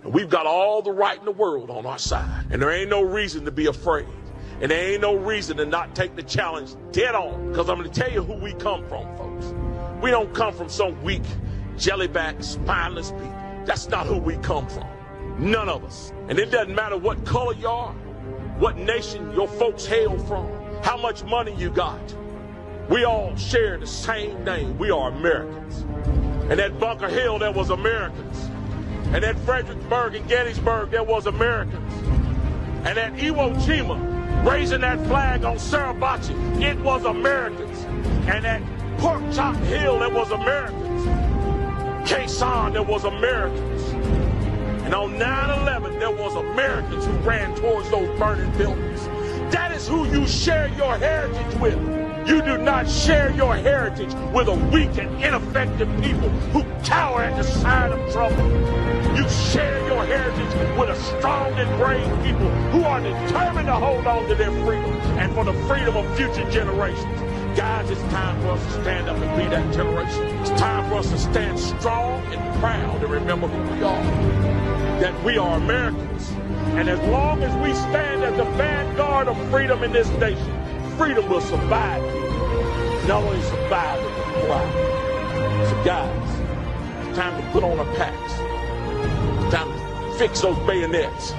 And we've got all the right in the world on our side. And there ain't no reason to be afraid. And there ain't no reason to not take the challenge dead on. Because I'm going to tell you who we come from, folks. We don't come from some weak, jellyback, spineless people. That's not who we come from. None of us. And it doesn't matter what color you are, what nation your folks hail from, how much money you got. We all share the same name. We are Americans. And at Bunker Hill, there was Americans. And at Fredericksburg and Gettysburg, there was Americans. And at Iwo Jima, raising that flag on Suribachi, it was Americans. And at Pork Chop Hill, there was Americans. Quezon, there was Americans. And on 9/11, there was Americans who ran towards those burning buildings. That is who you share your heritage with. You do not share your heritage with a weak and ineffective people who cower at the sight of trouble. You share your heritage with a strong and brave people who are determined to hold on to their freedom and for the freedom of future generations. Guys, it's time for us to stand up and be that generation. It's time for us to stand strong and proud and remember who we are. That we are Americans. And as long as we stand as the vanguard of freedom in this nation, freedom will survive people. Not only survive, it will thrive. So guys, it's time to put on our packs. It's time to fix those bayonets.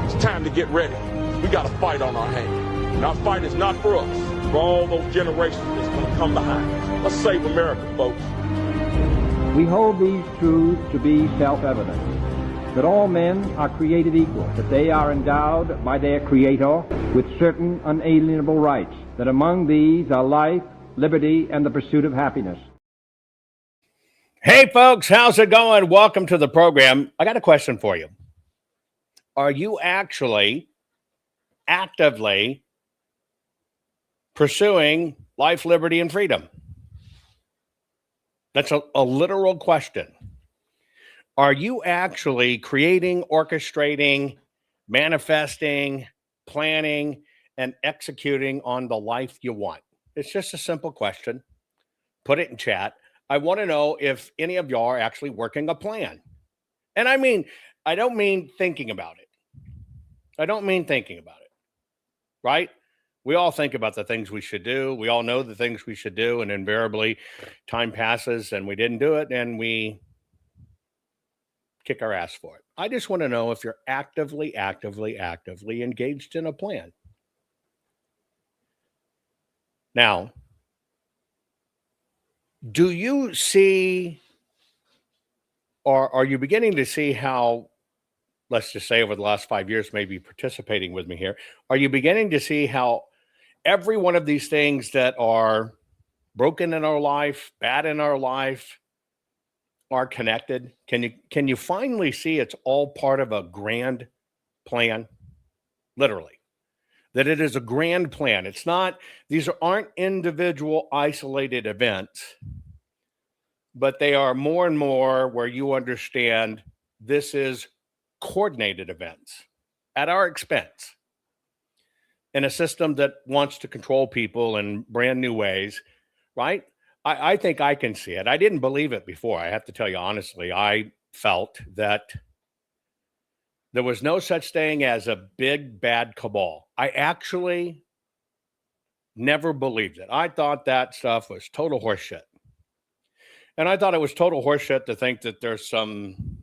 It's time to get ready. We got a fight on our hands. And our fight is not for us, for all those generations that's going to come behind us. Let's save America, folks. We hold these truths to be self-evident. That all men are created equal, that they are endowed by their Creator with certain unalienable rights, that among these are life, liberty, and the pursuit of happiness. Hey folks, how's it going? Welcome to the program. I got a question for you. Are you actually actively pursuing life, liberty, and freedom? That's a literal question. Are you actually creating, orchestrating, manifesting, planning, and executing on the life you want? It's just a simple question. Put it in chat. I want to know if any of y'all are actually working a plan. And I don't mean thinking about it. Right? We all think about the things we should do. We all know the things we should do. And invariably, time passes and we didn't do it. And we kick our ass for it. I just want to know if you're actively engaged in a plan. Now, do you see, or are you beginning to see how, let's just say over the last 5 years, maybe participating with me here, are you beginning to see how every one of these things that are broken in our life, bad in our life, are connected? Can you finally see it's all part of a grand plan? Literally. That it is a grand plan. It's not, these aren't individual isolated events, but they are more and more where you understand this is coordinated events at our expense in a system that wants to control people in brand new ways, right? I think I can see it. I didn't believe it before. I have to tell you honestly, I felt that there was no such thing as a big, bad cabal. I actually never believed it. I thought that stuff was total horseshit. And I thought it was total horseshit to think that there's some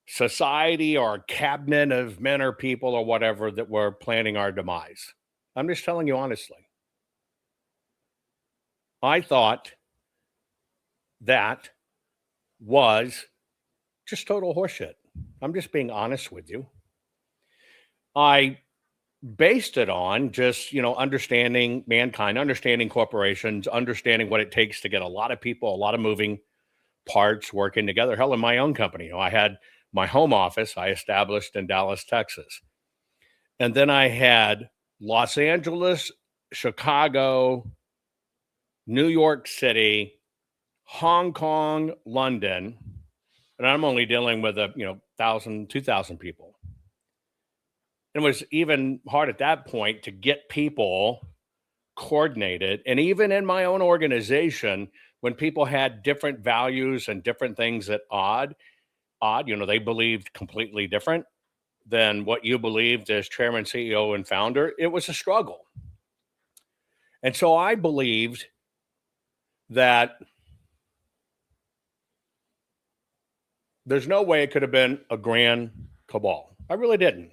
society or cabinet of men or people or whatever that were planning our demise. I'm just telling you honestly. I thought that was just total horseshit. I'm just being honest with you. I based it on just, understanding mankind, understanding corporations, understanding what it takes to get a lot of people, a lot of moving parts working together. Hell, in my own company, I had my home office I established in Dallas, Texas. And then I had Los Angeles, Chicago, New York City, Hong Kong, London, and I'm only dealing with 1,000, 2,000 people. It was even hard at that point to get people coordinated. And even in my own organization, when people had different values and different things at odd, odd. They believed completely different than what you believed as chairman, CEO, and founder. It was a struggle. And so I believed that there's no way it could have been a grand cabal. I really didn't.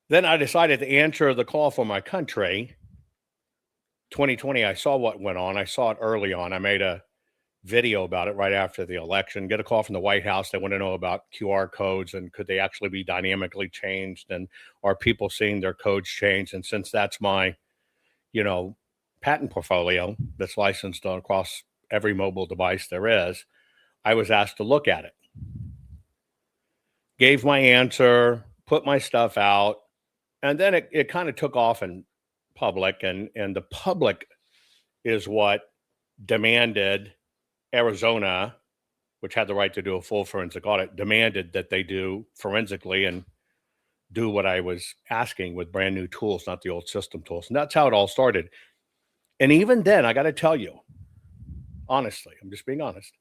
Then I decided to answer the call for my country. 2020, I saw what went on. I saw it early on. I made a video about it right after the election. Get a call from the White House. They want to know about QR codes and could they actually be dynamically changed, and are people seeing their codes change? And since that's my, patent portfolio that's licensed across every mobile device there is, I was asked to look at it. Gave my answer, put my stuff out, and then it kind of took off in public, and the public is what demanded Arizona, which had the right to do a full forensic audit, demanded that they do forensically and do what I was asking with brand new tools, not the old system tools. And that's how it all started. And even then, I got to tell you, honestly, I'm just being honest,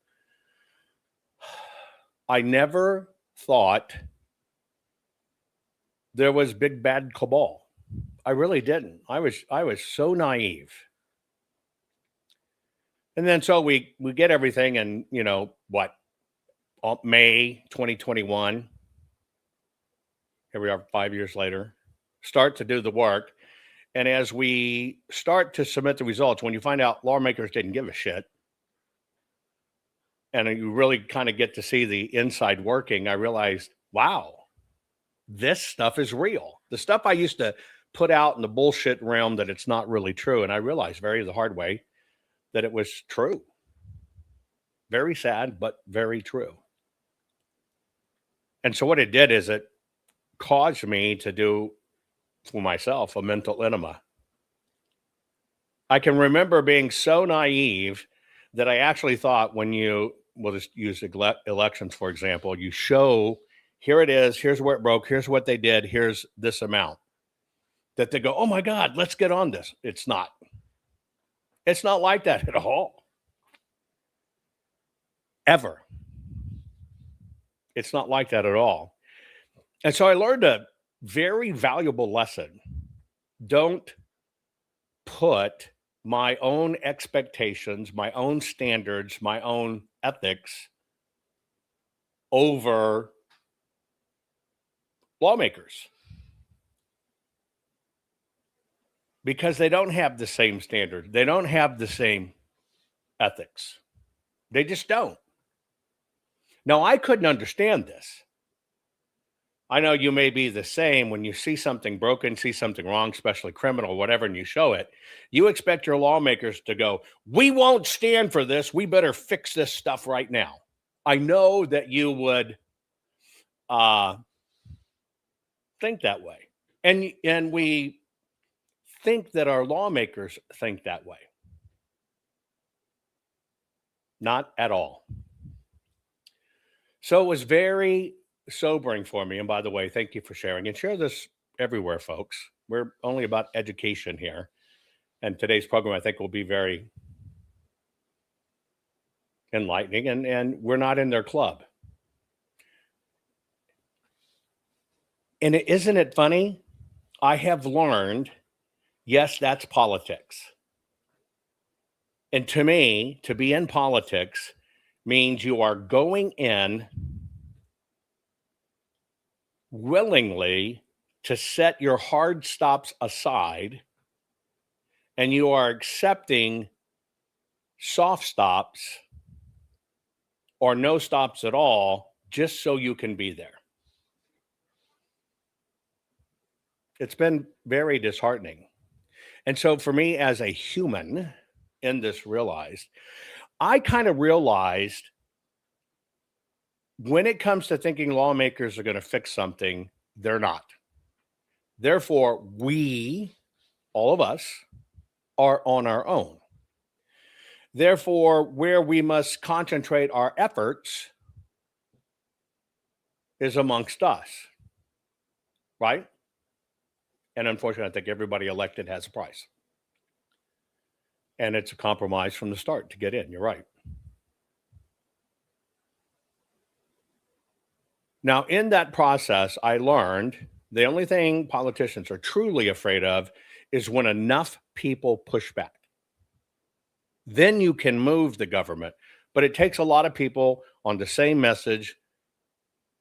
I never thought there was big bad cabal. I really didn't. I was so naive. And then so we get everything, and May 2021. Here we are 5 years later. Start to do the work. And as we start to submit the results, when you find out lawmakers didn't give a shit, and you really kind of get to see the inside working, I realized, wow, this stuff is real. The stuff I used to put out in the bullshit realm that it's not really true. And I realized the hard way that it was true. Very sad, but very true. And so what it did is it caused me to do for myself a mental enema. I can remember being so naive that I actually thought, when we'll just use elections, for example, you show, here it is, here's where it broke, here's what they did, here's this amount, that they go, oh my God, let's get on this. It's not. It's not like that at all. Ever. It's not like that at all. And so I learned a very valuable lesson. Don't put my own expectations, my own standards, my own ethics over lawmakers, because they don't have the same standard. They don't have the same ethics. They just don't. Now, I couldn't understand this. I know you may be the same. When you see something broken, see something wrong, especially criminal, whatever, and you show it, you expect your lawmakers to go, we won't stand for this. We better fix this stuff right now. I know that you would think that way. And we think that our lawmakers think that way. Not at all. So it was very sobering for me. And by the way, thank you for sharing, and share this everywhere, folks. We're only about education here. And today's program, I think, will be very enlightening, and we're not in their club. And isn't it funny? I have learned, yes, that's politics. And to me, to be in politics means you are going in willingly to set your hard stops aside, and you are accepting soft stops or no stops at all just so you can be there. It's been very disheartening. And so for me as a human in this I kind of realized, when it comes to thinking lawmakers are going to fix something, they're not. Therefore, we, all of us, are on our own. Therefore, where we must concentrate our efforts is amongst us, right? And unfortunately, I think everybody elected has a price. And it's a compromise from the start to get in. You're right. Now, in that process, I learned the only thing politicians are truly afraid of is when enough people push back. Then you can move the government. But it takes a lot of people on the same message,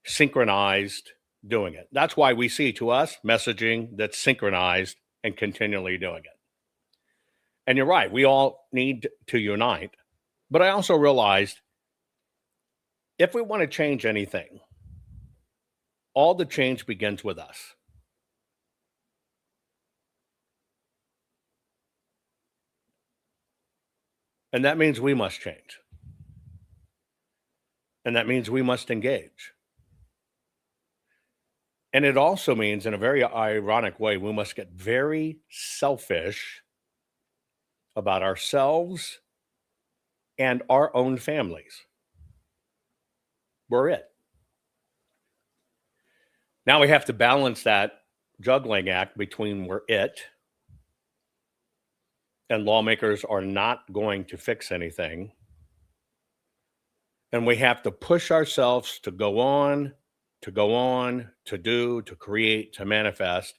synchronized, doing it. That's why we see to us messaging that's synchronized and continually doing it. And you're right, we all need to unite. But I also realized if we want to change anything, all the change begins with us. And that means we must change. And that means we must engage. And it also means, in a very ironic way, we must get very selfish about ourselves and our own families. We're it. Now we have to balance that juggling act between we're it and lawmakers are not going to fix anything. And we have to push ourselves to go on, to do, to create, to manifest,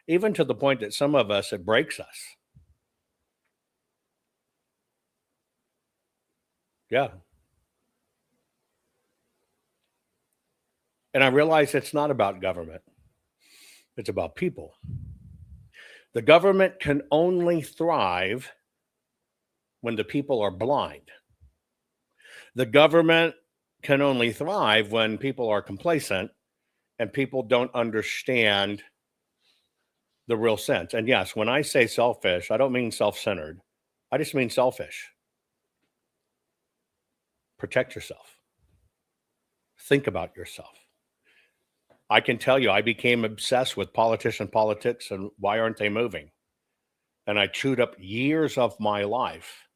even to the point that some of us, it breaks us. Yeah. And I realize it's not about government. It's about people. The government can only thrive when the people are blind. The government can only thrive when people are complacent and people don't understand the real sense. And yes, when I say selfish, I don't mean self-centered. I just mean selfish. Protect yourself. Think about yourself. I can tell you, I became obsessed with politics and why aren't they moving? And I chewed up years of my life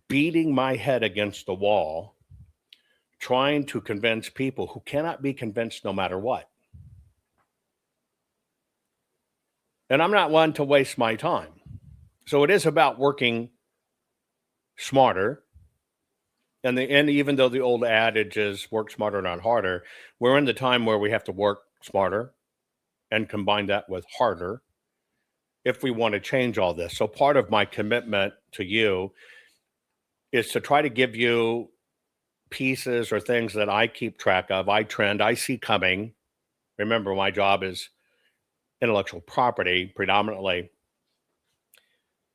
beating my head against the wall, trying to convince people who cannot be convinced no matter what. And I'm not one to waste my time. So it is about working smarter. And even though the old adage is work smarter, not harder, we're in the time where we have to work smarter and combine that with harder if we want to change all this. So part of my commitment to you is to try to give you pieces or things that I keep track of, I trend, I see coming. Remember, my job is intellectual property predominantly.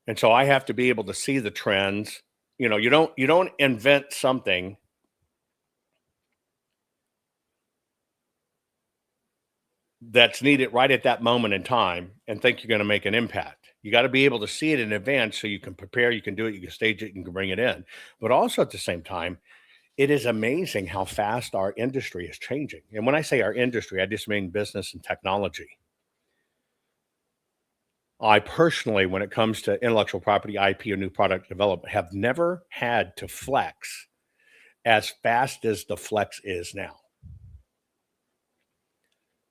And so I have to be able to see the trends. You know, you don't invent something that's needed right at that moment in time and think you're going to make an impact. You got to be able to see it in advance so you can prepare, you can do it, you can stage it, you can bring it in. But also at the same time, it is amazing how fast our industry is changing. And when I say our industry, I just mean business and technology. I personally, when it comes to intellectual property, IP, or new product development, have never had to flex as fast as the flex is now.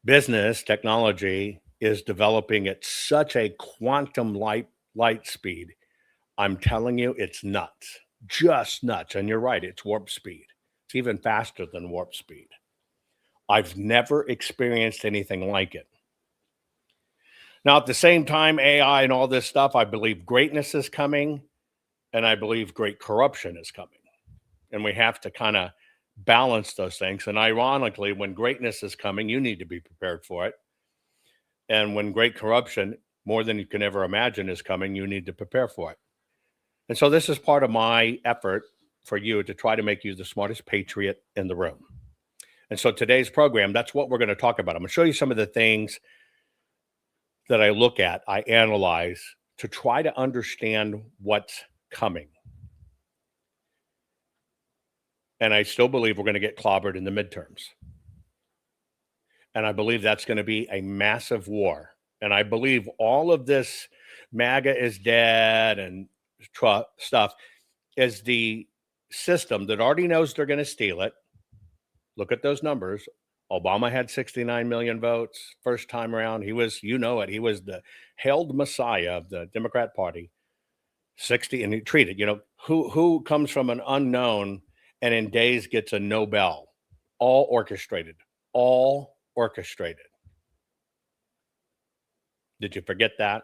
Business technology is developing at such a quantum light speed. I'm telling you, it's nuts, just nuts. And you're right, it's warp speed. It's even faster than warp speed. I've never experienced anything like it. Now, at the same time, AI and all this stuff, I believe greatness is coming, and I believe great corruption is coming. And we have to kind of balance those things. And ironically, when greatness is coming, you need to be prepared for it. And when great corruption, more than you can ever imagine, is coming, you need to prepare for it. And so this is part of my effort for you to try to make you the smartest patriot in the room. And so today's program, that's what we're going to talk about. I'm going to show you some of the things that I look at, I analyze to try to understand what's coming. And I still believe we're going to get clobbered in the midterms. And I believe that's going to be a massive war. And I believe all of this MAGA is dead and stuff is the system that already knows they're going to steal it. Look at those numbers. Obama had 69 million votes first time around. He was, he was the hailed messiah of the Democrat Party. 60, and he treated, who comes from an unknown and in days gets a Nobel All orchestrated. All orchestrated. Did you forget that?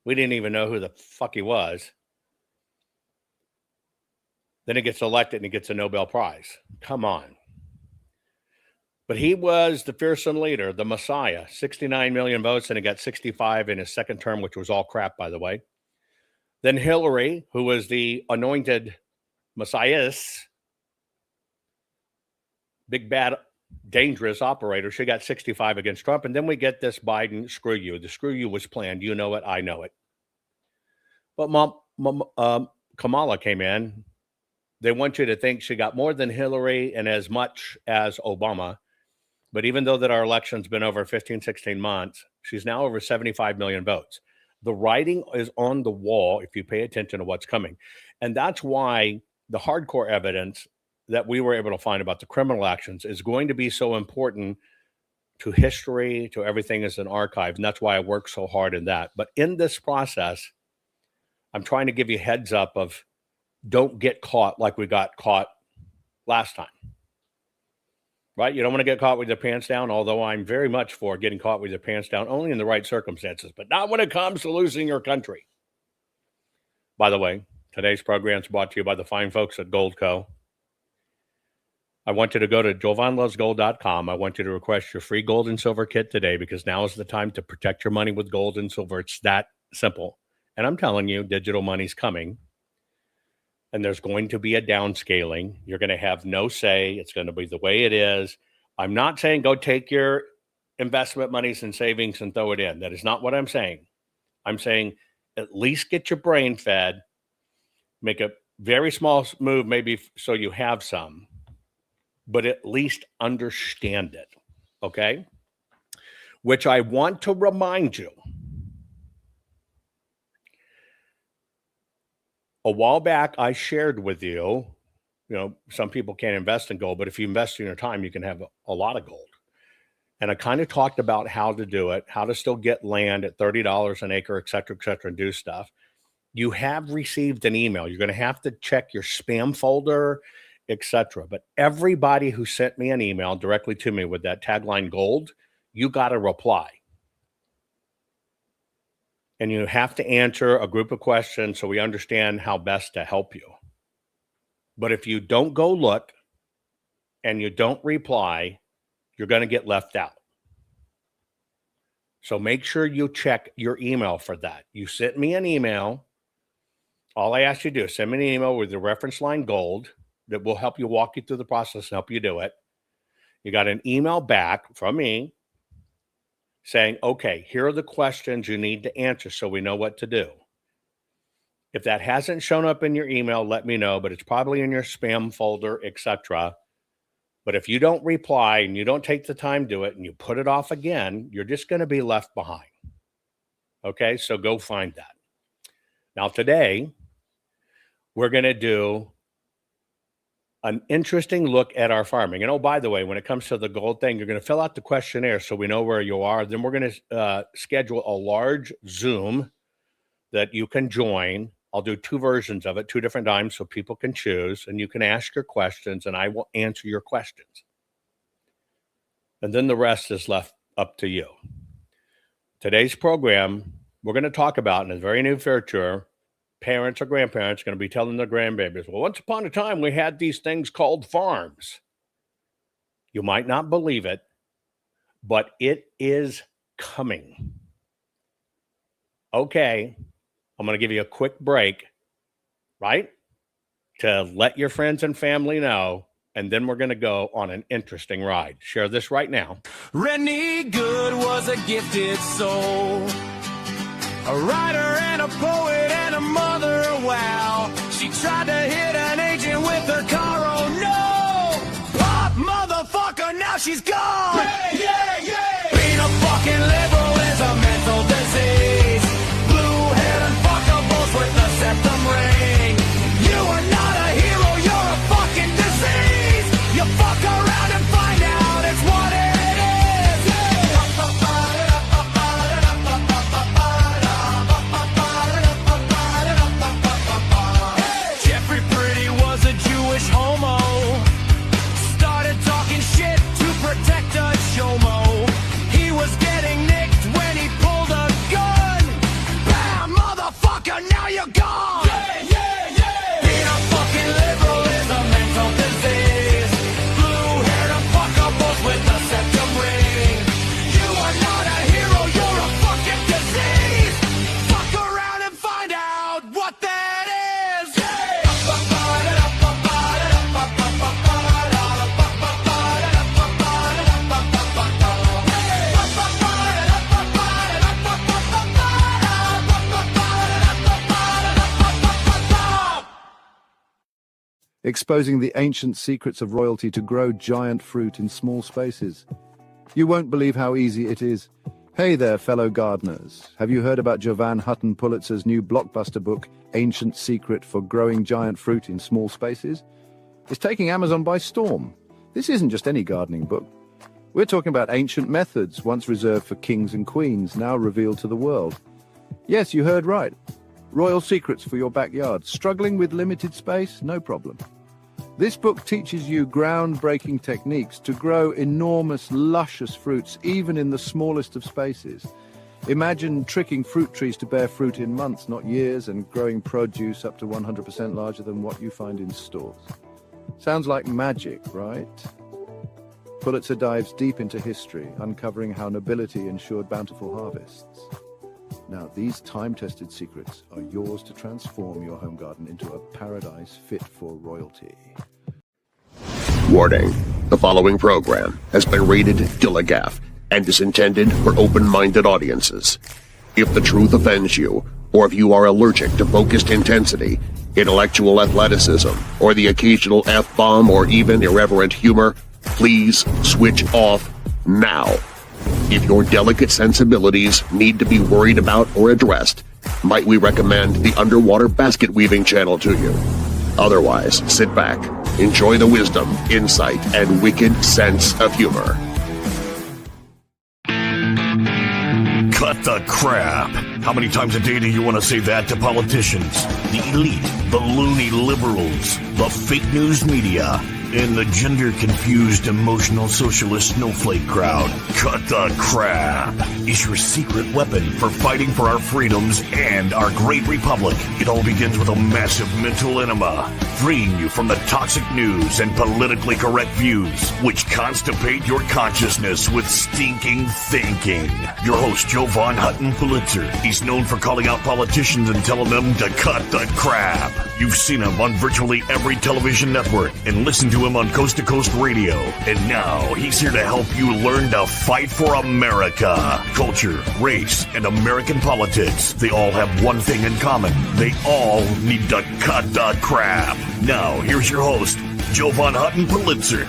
We didn't even know who the fuck he was. Then he gets elected and he gets a Nobel Prize. Come on. But he was the fearsome leader, the Messiah. 69 million votes, and he got 65 in his second term, which was all crap, by the way. Then Hillary, who was the anointed Messiah, big, bad, dangerous operator, she got 65 against Trump. And then we get this Biden screw you. The screw you was planned. You know it. I know it. But Kamala came in. They want you to think she got more than Hillary and as much as Obama. But even though that our election's been over 15, 16 months, she's now over 75 million votes. The writing is on the wall if you pay attention to what's coming. And that's why the hardcore evidence that we were able to find about the criminal actions is going to be so important to history, to everything as an archive. And that's why I work so hard in that. But in this process, I'm trying to give you heads up of don't get caught like we got caught last time. Right? You don't want to get caught with your pants down, although I'm very much for getting caught with your pants down only in the right circumstances, but not when it comes to losing your country. By the way, today's program is brought to you by the fine folks at Gold Co. I want you to go to jovanlovesgold.com. I want you to request your free gold and silver kit today because now is the time to protect your money with gold and silver. It's that simple. And I'm telling you, digital money's coming. And there's going to be a downscaling. You're going to have no say. It's going to be the way it is. I'm not saying go take your investment monies and savings and throw it in. That is not what I'm saying. I'm saying at least get your brain fed. Make a very small move, maybe so you have some, but at least understand it. Okay? Which I want to remind you. A while back, I shared with you, some people can't invest in gold, but if you invest in your time, you can have a lot of gold. And I kind of talked about how to do it, how to still get land at $30 an acre, et cetera, and do stuff. You have received an email. You're going to have to check your spam folder, et cetera. But everybody who sent me an email directly to me with that tagline gold, you got to reply. And you have to answer a group of questions so we understand how best to help you. But if you don't go look and you don't reply, you're going to get left out. So make sure you check your email for that. You sent me an email. All I ask you to do is send me an email with the reference line gold that will help you walk you through the process and help you do it. You got an email back from me saying, okay, here are the questions you need to answer so we know what to do. If that hasn't shown up in your email, let me know, but it's probably in your spam folder, etc. But if you don't reply and you don't take the time to do it and you put it off again, you're just going to be left behind. Okay, so go find that. Now today, we're going to do an interesting look at our farming. And oh, by the way, when it comes to the gold thing, you're going to fill out the questionnaire so we know where you are. Then we're going to schedule a large Zoom that you can join. I'll do two versions of it, 2 different times so people can choose. And you can ask your questions and I will answer your questions. And then the rest is left up to you. Today's program, we're going to talk about in a very near future, parents or grandparents are going to be telling their grandbabies, well, once upon a time, we had these things called farms. You might not believe it, but it is coming. Okay, I'm going to give you a quick break, right? To let your friends and family know, and then we're going to go on an interesting ride. Share this right now. Rennie Good was a gifted soul. A writer and a poet and a mother, wow. She tried to hit an agent with her car, oh no! Pop, motherfucker, now she's gone! Yeah! Being a fucking liberal is a mental disease. Blue-headed fuckables with the septum ring. You are not a hero, you're a fucking disease! You fuck around and find out it's what it is! Jeffrey Pretty was a Jewish homo. Started talking motherfucker, now you're gone. Yeah, yeah, yeah. Being a fucking liberal is a mental disease. Blue-haired and fuckables with the septum ring. You are not a hero, you're a fucking disease. Fuck around and find out what that is. Exposing the ancient secrets of royalty to grow giant fruit in small spaces. You won't believe how easy it is. Hey there, fellow gardeners. Have you heard about Jovan Hutton Pulitzer's new blockbuster book, Ancient Secret for Growing Giant Fruit in Small Spaces? It's taking Amazon by storm. This isn't just any gardening book. We're talking about ancient methods once reserved for kings and queens, now revealed to the world. Yes, you heard right. Royal secrets for your backyard. Struggling with limited space? No problem. This book teaches you groundbreaking techniques to grow enormous, luscious fruits, even in the smallest of spaces. Imagine tricking fruit trees to bear fruit in months, not years, and growing produce up to 100% larger than what you find in stores. Sounds like magic, right? Pulitzer dives deep into history, uncovering how nobility ensured bountiful harvests. Now, these time-tested secrets are yours to transform your home garden into a paradise fit for royalty. Warning: the following program has been rated Dilligaff and is intended for open-minded audiences. If the truth offends you, or if you are allergic to focused intensity, intellectual athleticism, or the occasional F-bomb or even irreverent humor, please switch off now. If your delicate sensibilities need to be worried about or addressed, might we recommend the Underwater Basket Weaving channel to you? Otherwise, sit back, enjoy the wisdom, insight, and wicked sense of humor. Cut the crap. How many times a day do you want to say that to politicians, the elite, the loony liberals, the fake news media, and the gender-confused, emotional socialist snowflake crowd? Cut the crap is your secret weapon for fighting for our freedoms and our great republic. It all begins with a massive mental enema, freeing you from the toxic news and politically correct views, which constipate your consciousness with stinking thinking. Your host, Jovan Hutton Pulitzer. He's known for calling out politicians and telling them to cut the crap. You've seen him on virtually every television network and listened to him on Coast to Coast Radio. And now he's here to help you learn to fight for America. Culture, race, and American politics. They all have one thing in common. They all need to cut the crap. Now, here's your host, Jovan Hutton Pulitzer.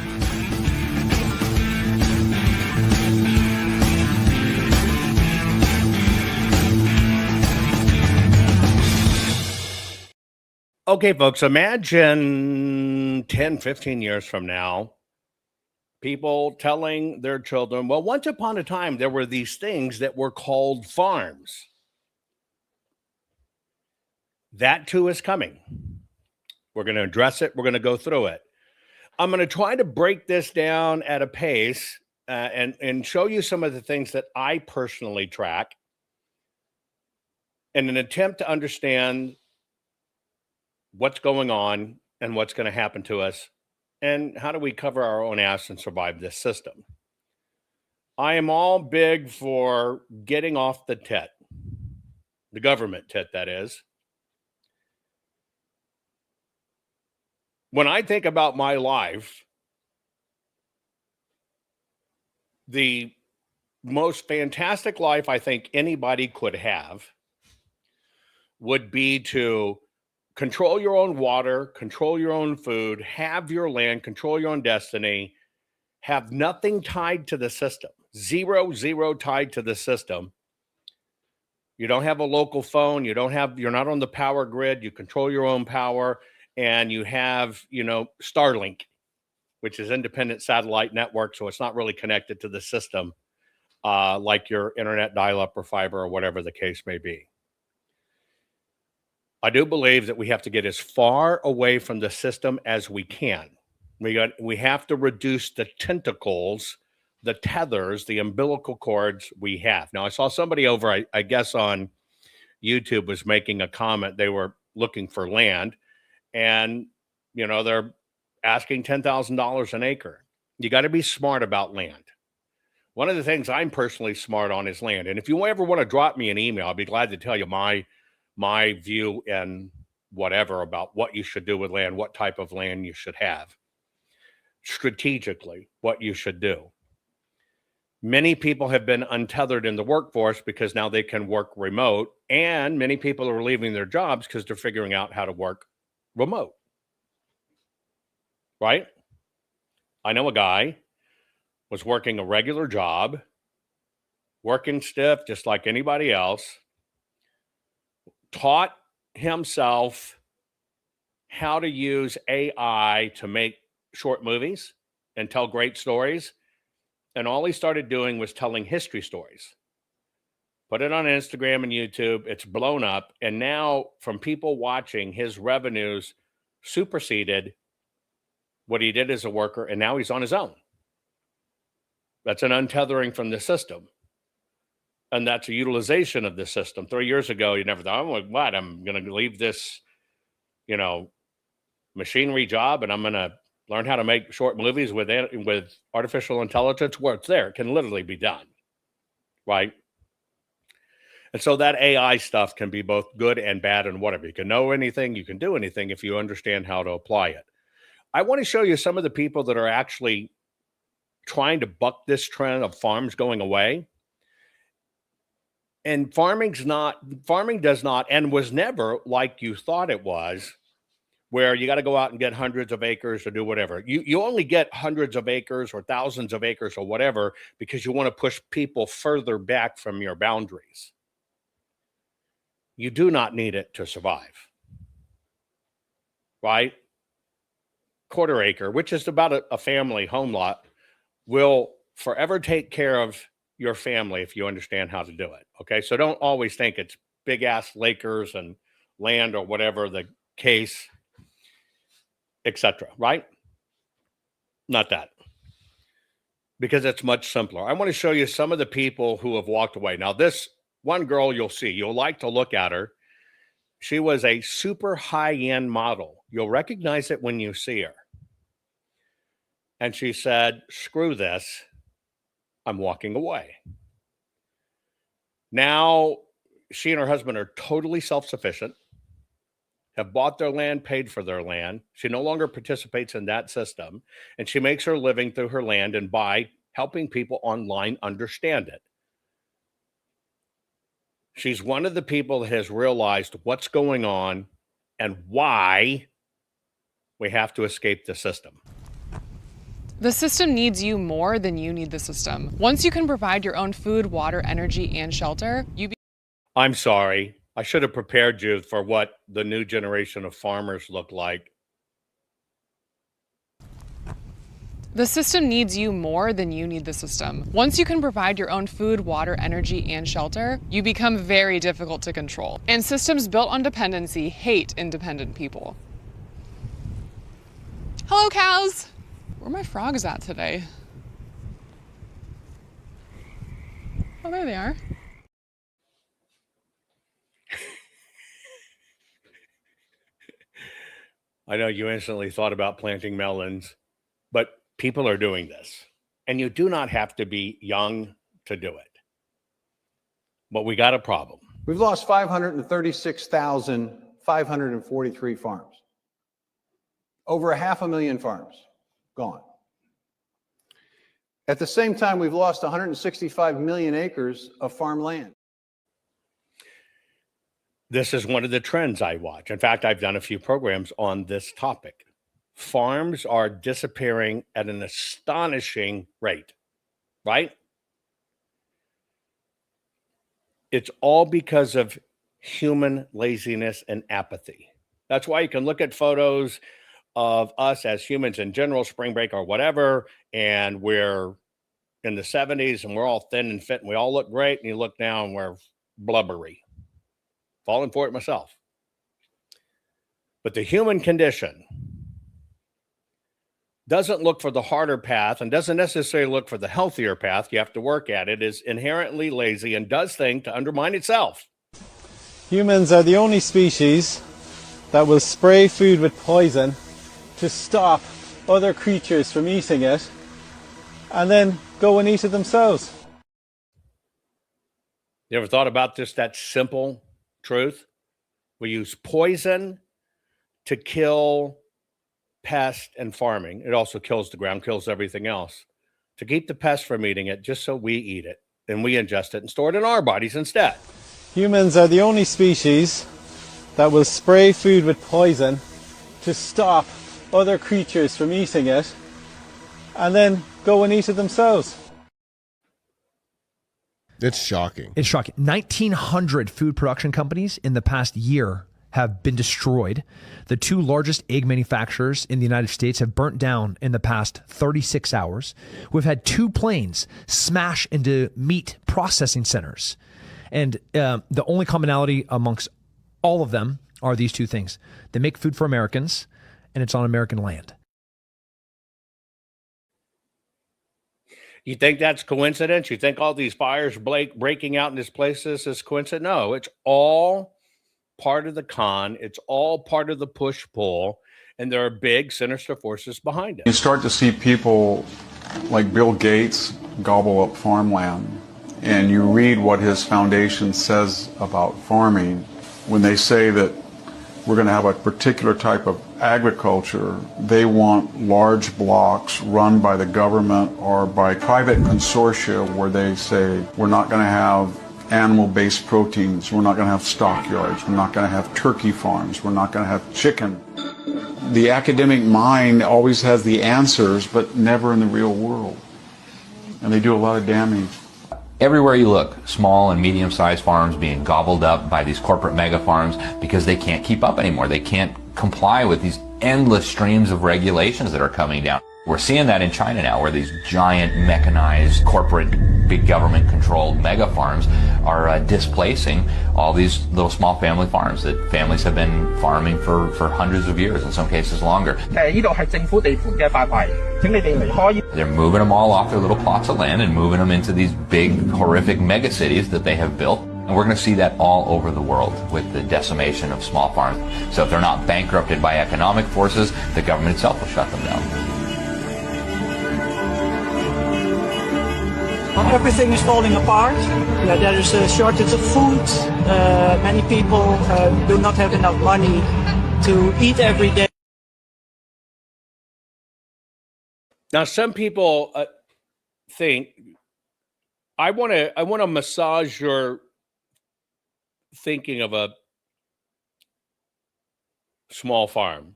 Okay, folks, imagine 10, 15 years from now, people telling their children, well, once upon a time, there were these things that were called farms. That too is coming. We're going to address it. We're going to go through it. I'm going to try to break this down at a pace and show you some of the things that I personally track in an attempt to understand what's going on and what's going to happen to us, and how do we cover our own ass and survive this system. I am all big for getting off the tit, the government tit, that is. When I think about my life, the most fantastic life I think anybody could have would be to control your own water, control your own food, have your land, control your own destiny, have nothing tied to the system. Zero tied to the system. You don't have a local phone. You're not on the power grid. You control your own power, and you have, Starlink, which is independent satellite network. So it's not really connected to the system like your internet dial-up or fiber or whatever the case may be. I do believe that we have to get as far away from the system as we can. We have to reduce the tentacles, the tethers, the umbilical cords we have. Now, I saw somebody over, I guess, on YouTube was making a comment. They were looking for land, and they're asking $10,000 an acre. You got to be smart about land. One of the things I'm personally smart on is land. And if you ever want to drop me an email, I'll be glad to tell you my view and whatever about what you should do with land, what type of land you should have, strategically, what you should do. Many people have been untethered in the workforce because now they can work remote, and many people are leaving their jobs because they're figuring out how to work remote. Right? I know a guy was working a regular job, working stiff just like anybody else, taught himself how to use AI to make short movies and tell great stories. And all he started doing was telling history stories. Put it on Instagram and YouTube. It's blown up. And now from people watching, his revenues superseded what he did as a worker. And now he's on his own. That's an untethering from the system. And that's a utilization of the system. 3 years ago, you never thought, I'm going to leave this, machinery job and I'm going to learn how to make short movies with artificial intelligence where it's there. It can literally be done. Right? And so that AI stuff can be both good and bad and whatever. You can know anything, you can do anything if you understand how to apply it. I want to show you some of the people that are actually trying to buck this trend of farms going away. And farming does not and was never like you thought it was, where you got to go out and get hundreds of acres or do whatever. You only get hundreds of acres or thousands of acres or whatever because you want to push people further back from your boundaries. You do not need it to survive. Right? Quarter acre, which is about a family home lot, will forever take care of your family if you understand how to do it. Okay, so don't always think it's big ass acres and land or whatever the case, etc. Right? Not that, because it's much simpler. I want to show you some of the people who have walked away. Now, this one girl you'll like to look at her. She was a super high-end model. You'll recognize it when you see her. And she said, screw this, I'm walking away. Now, she and her husband are totally self-sufficient, have bought their land, paid for their land. She no longer participates in that system, and she makes her living through her land and by helping people online understand it. She's one of the people that has realized what's going on and why we have to escape the system. The system needs you more than you need the system. Once you can provide your own food, water, energy, and shelter, I'm sorry. I should have prepared you for what the new generation of farmers look like. The system needs you more than you need the system. Once you can provide your own food, water, energy, and shelter, you become very difficult to control. And systems built on dependency hate independent people. Hello, cows! Where are my frogs at today? Oh, there they are. I know you instantly thought about planting melons, but people are doing this. And you do not have to be young to do it. But we got a problem. We've lost 536,543 farms. Over 500,000 farms gone. At the same time, we've lost 165 million acres of farmland. This is one of the trends I watch. In fact, I've done a few programs on this topic. Farms are disappearing at an astonishing rate, right? It's all because of human laziness and apathy. That's why you can look at photos of us as humans in general, spring break or whatever, and we're in the 70s and we're all thin and fit and we all look great, and you look now and we're blubbery. Falling for it myself. But the human condition doesn't look for the harder path and doesn't necessarily look for the healthier path. You have to work at it. Is inherently lazy and does things to undermine itself. Humans are the only species that will spray food with poison to stop other creatures from eating it and then go and eat it themselves. You ever thought about just that simple truth? We use poison to kill pests and farming. It also kills the ground, kills everything else. To keep the pests from eating it, just so we eat it and we ingest it and store it in our bodies instead. Humans are the only species that will spray food with poison to stop other creatures from eating it and then go and eat it themselves. It's shocking. It's shocking. 1,900 food production companies in the past year have been destroyed. The two largest egg manufacturers in the United States have burnt down in the past 36 hours. We've had 2 planes smash into meat processing centers. And the only commonality amongst all of them are these 2 things. They make food for Americans, and it's on American land. You think that's coincidence? You think all these fires breaking out in these places is coincidence? No, it's all part of the con. It's all part of the push-pull, and there are big sinister forces behind it. You start to see people like Bill Gates gobble up farmland, and you read what his foundation says about farming. When they say that we're going to have a particular type of agriculture, they want large blocks run by the government or by private consortia where they say we're not going to have animal-based proteins, we're not going to have stockyards, we're not going to have turkey farms, we're not going to have chicken. The academic mind always has the answers, but never in the real world. And they do a lot of damage. Everywhere you look, small and medium-sized farms being gobbled up by these corporate mega farms because they can't keep up anymore. They can't comply with these endless streams of regulations that are coming down. We're seeing that in China now, where these giant mechanized corporate, big government-controlled mega farms are displacing all these little small family farms that families have been farming for hundreds of years, in some cases longer. They're moving them all off their little plots of land and moving them into these big, horrific mega cities that they have built. And we're going to see that all over the world with the decimation of small farms. So if they're not bankrupted by economic forces, the government itself will shut them down. Everything is falling apart. There is a shortage of food. Many people do not have enough money to eat every day. Now, some people think I want to massage your thinking of a small farm.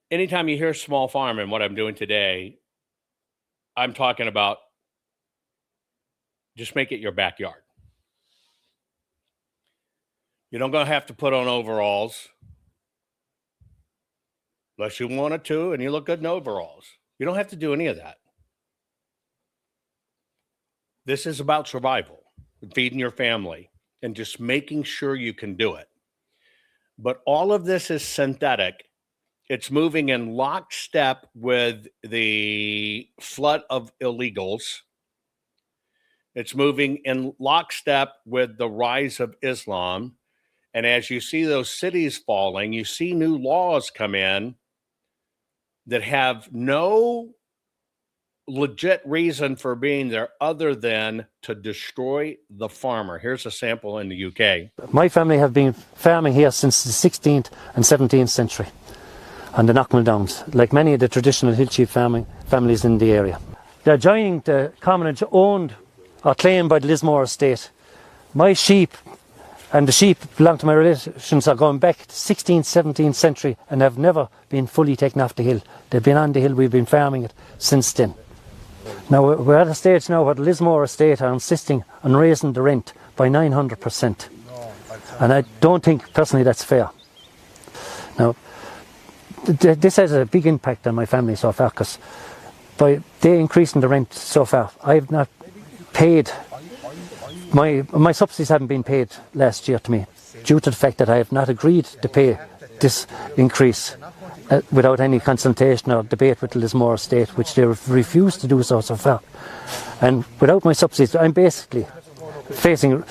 Anytime you hear small farm and what I'm doing today, I'm talking about just make it your backyard. You don't going to have to put on overalls unless you wanted to and you look good in overalls. You don't have to do any of that. This is about survival, feeding your family, and just making sure you can do it. But all of this is synthetic. It's moving in lockstep with the flood of illegals. It's moving in lockstep with the rise of Islam. And as you see those cities falling, you see new laws come in that have no legit reason for being there other than to destroy the farmer. Here's a sample in the UK. My family have been farming here since the 16th and 17th century on the Knockmill Downs, like many of the traditional hill sheep farming families in the area. They're joining the commonage owned or claimed by the Lismore estate. My sheep and the sheep belong to my relations are going back to the 16th, 17th century and have never been fully taken off the hill. They've been on the hill, we've been farming it since then. Now we're at a stage now where the Lismore estate are insisting on raising the rent by 900%. And I don't think personally that's fair. Now this has a big impact on my family so far, because by they increasing the rent so far, I have not paid, my subsidies haven't been paid last year to me, due to the fact that I have not agreed to pay this increase without any consultation or debate with the Lismore estate, which they refused to do so far. And without my subsidies, I'm basically facing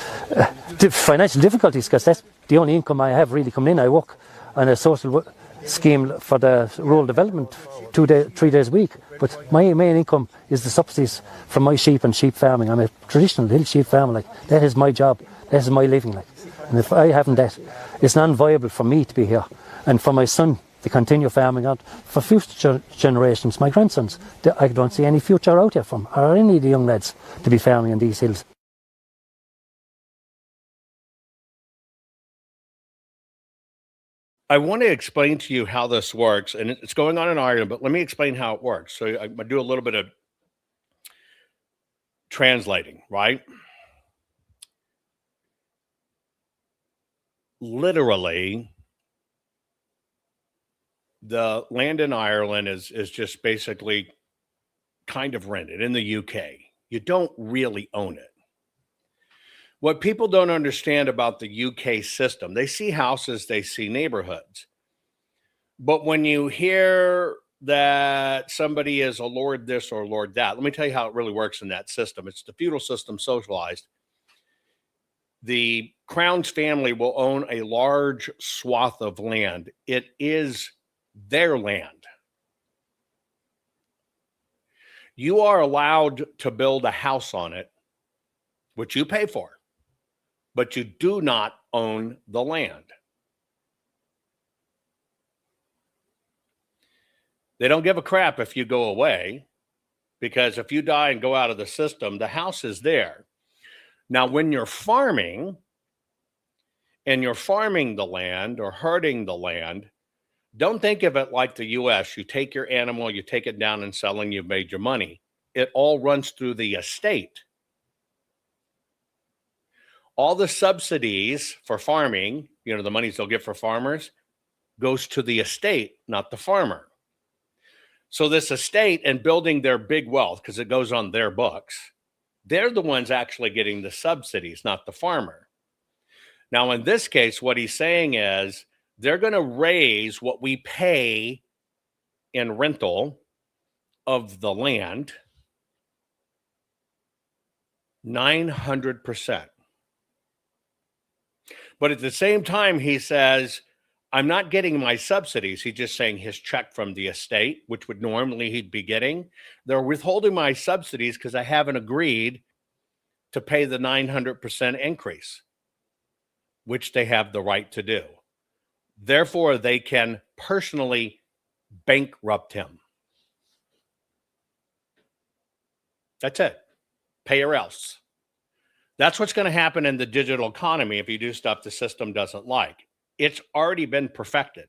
financial difficulties, because that's the only income I have really coming in. I work on a social scheme for the rural development 3 days a week, but my main income is the subsidies from my sheep and sheep farming. I'm a traditional hill sheep farmer. Like, that is my job, that is my living. Like, and if I haven't that, it's non-viable for me to be here, and for my son to continue farming out for future generations, my grandsons. I don't see any future out here from, or any of the young lads to be farming in these hills. I want to explain to you how this works, and it's going on in Ireland, but let me explain how it works. So I do a little bit of translating, right? Literally, the land in Ireland is just basically kind of rented. In the UK, you don't really own it. What people don't understand about the UK system, they see houses, they see neighborhoods. But when you hear that somebody is a lord this or lord that, let me tell you how it really works in that system. It's the feudal system socialized. The crown's family will own a large swath of land. It is their land. You are allowed to build a house on it, which you pay for, but you do not own the land. They don't give a crap if you go away, because if you die and go out of the system, the house is there. Now, when you're farming, and you're farming the land or herding the land, don't think of it like the U.S. You take your animal, you take it down and selling, you've made your money. It all runs through the estate. All the subsidies for farming, the monies they'll get for farmers, goes to the estate, not the farmer. So this estate and building their big wealth, because it goes on their books, they're the ones actually getting the subsidies, not the farmer. Now, in this case, what he's saying is they're going to raise what we pay in rental of the land 900%. But at the same time, he says, I'm not getting my subsidies. He's just saying his check from the estate, which would normally he'd be getting. They're withholding my subsidies because I haven't agreed to pay the 900% increase, which they have the right to do. Therefore, they can personally bankrupt him. That's it. Pay or else. That's what's going to happen in the digital economy if you do stuff the system doesn't like. It's already been perfected.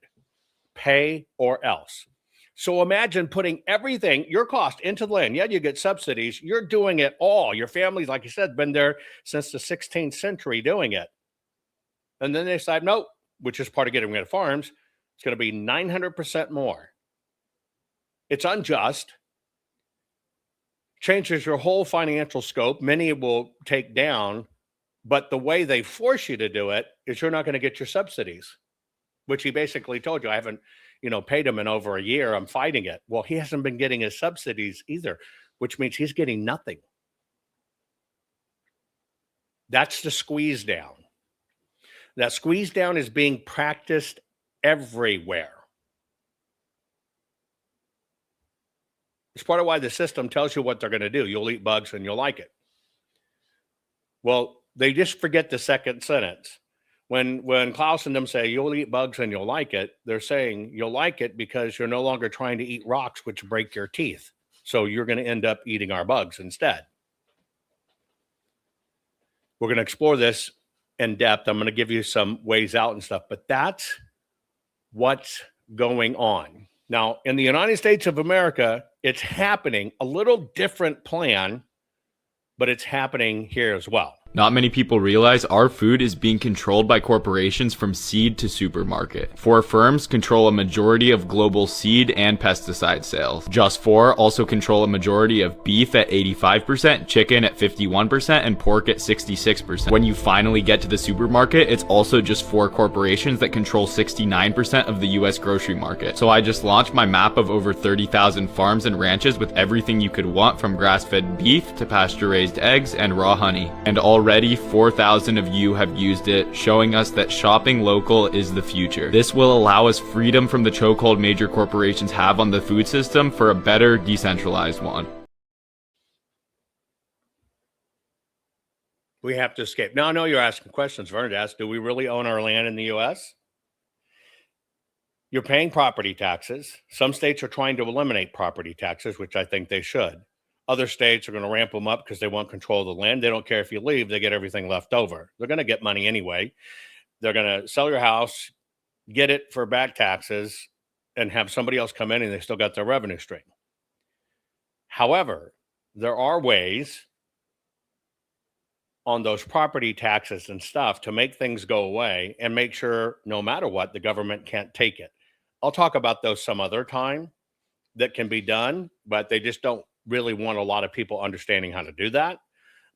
Pay or else. So imagine putting everything, your cost, into the land. Yeah, you get subsidies. You're doing it all. Your family's, like you said, been there since the 16th century doing it. And then they decide, nope, which is part of getting rid of farms, it's going to be 900% more. It's unjust. Changes your whole financial scope. Many will take down, but the way they force you to do it is you're not going to get your subsidies, which he basically told you, I haven't, paid him in over a year. I'm fighting it. Well, he hasn't been getting his subsidies either, which means he's getting nothing. That's the squeeze down. That squeeze down is being practiced everywhere. It's part of why the system tells you what they're going to do. You'll eat bugs and you'll like it. Well, they just forget the second sentence. When Klaus and them say you'll eat bugs and you'll like it, they're saying you'll like it because you're no longer trying to eat rocks which break your teeth. So you're going to end up eating our bugs instead. We're going to explore this in depth. I'm going to give you some ways out and stuff, but that's what's going on. Now, in the United States of America, it's happening, a little different plan, but it's happening here as well. Not many people realize our food is being controlled by corporations from seed to supermarket. 4 firms control a majority of global seed and pesticide sales. Just 4 also control a majority of beef at 85%, chicken at 51%, and pork at 66%. When you finally get to the supermarket, it's also just 4 corporations that control 69% of the US grocery market. So I just launched my map of over 30,000 farms and ranches with everything you could want, from grass-fed beef to pasture-raised eggs and raw honey. And already Already 4,000 of you have used it, showing us that shopping local is the future. This will allow us freedom from the chokehold major corporations have on the food system for a better decentralized one. We have to escape. Now, I know you're asking questions. Vernon asked, do we really own our land in the U.S.? You're paying property taxes. Some states are trying to eliminate property taxes, which I think they should. Other states are going to ramp them up because they want control of the land. They don't care if you leave. They get everything left over. They're going to get money anyway. They're going to sell your house, get it for back taxes, and have somebody else come in, and they still got their revenue stream. However, there are ways on those property taxes and stuff to make things go away and make sure no matter what, the government can't take it. I'll talk about those some other time that can be done, but they just don't really want a lot of people understanding how to do that.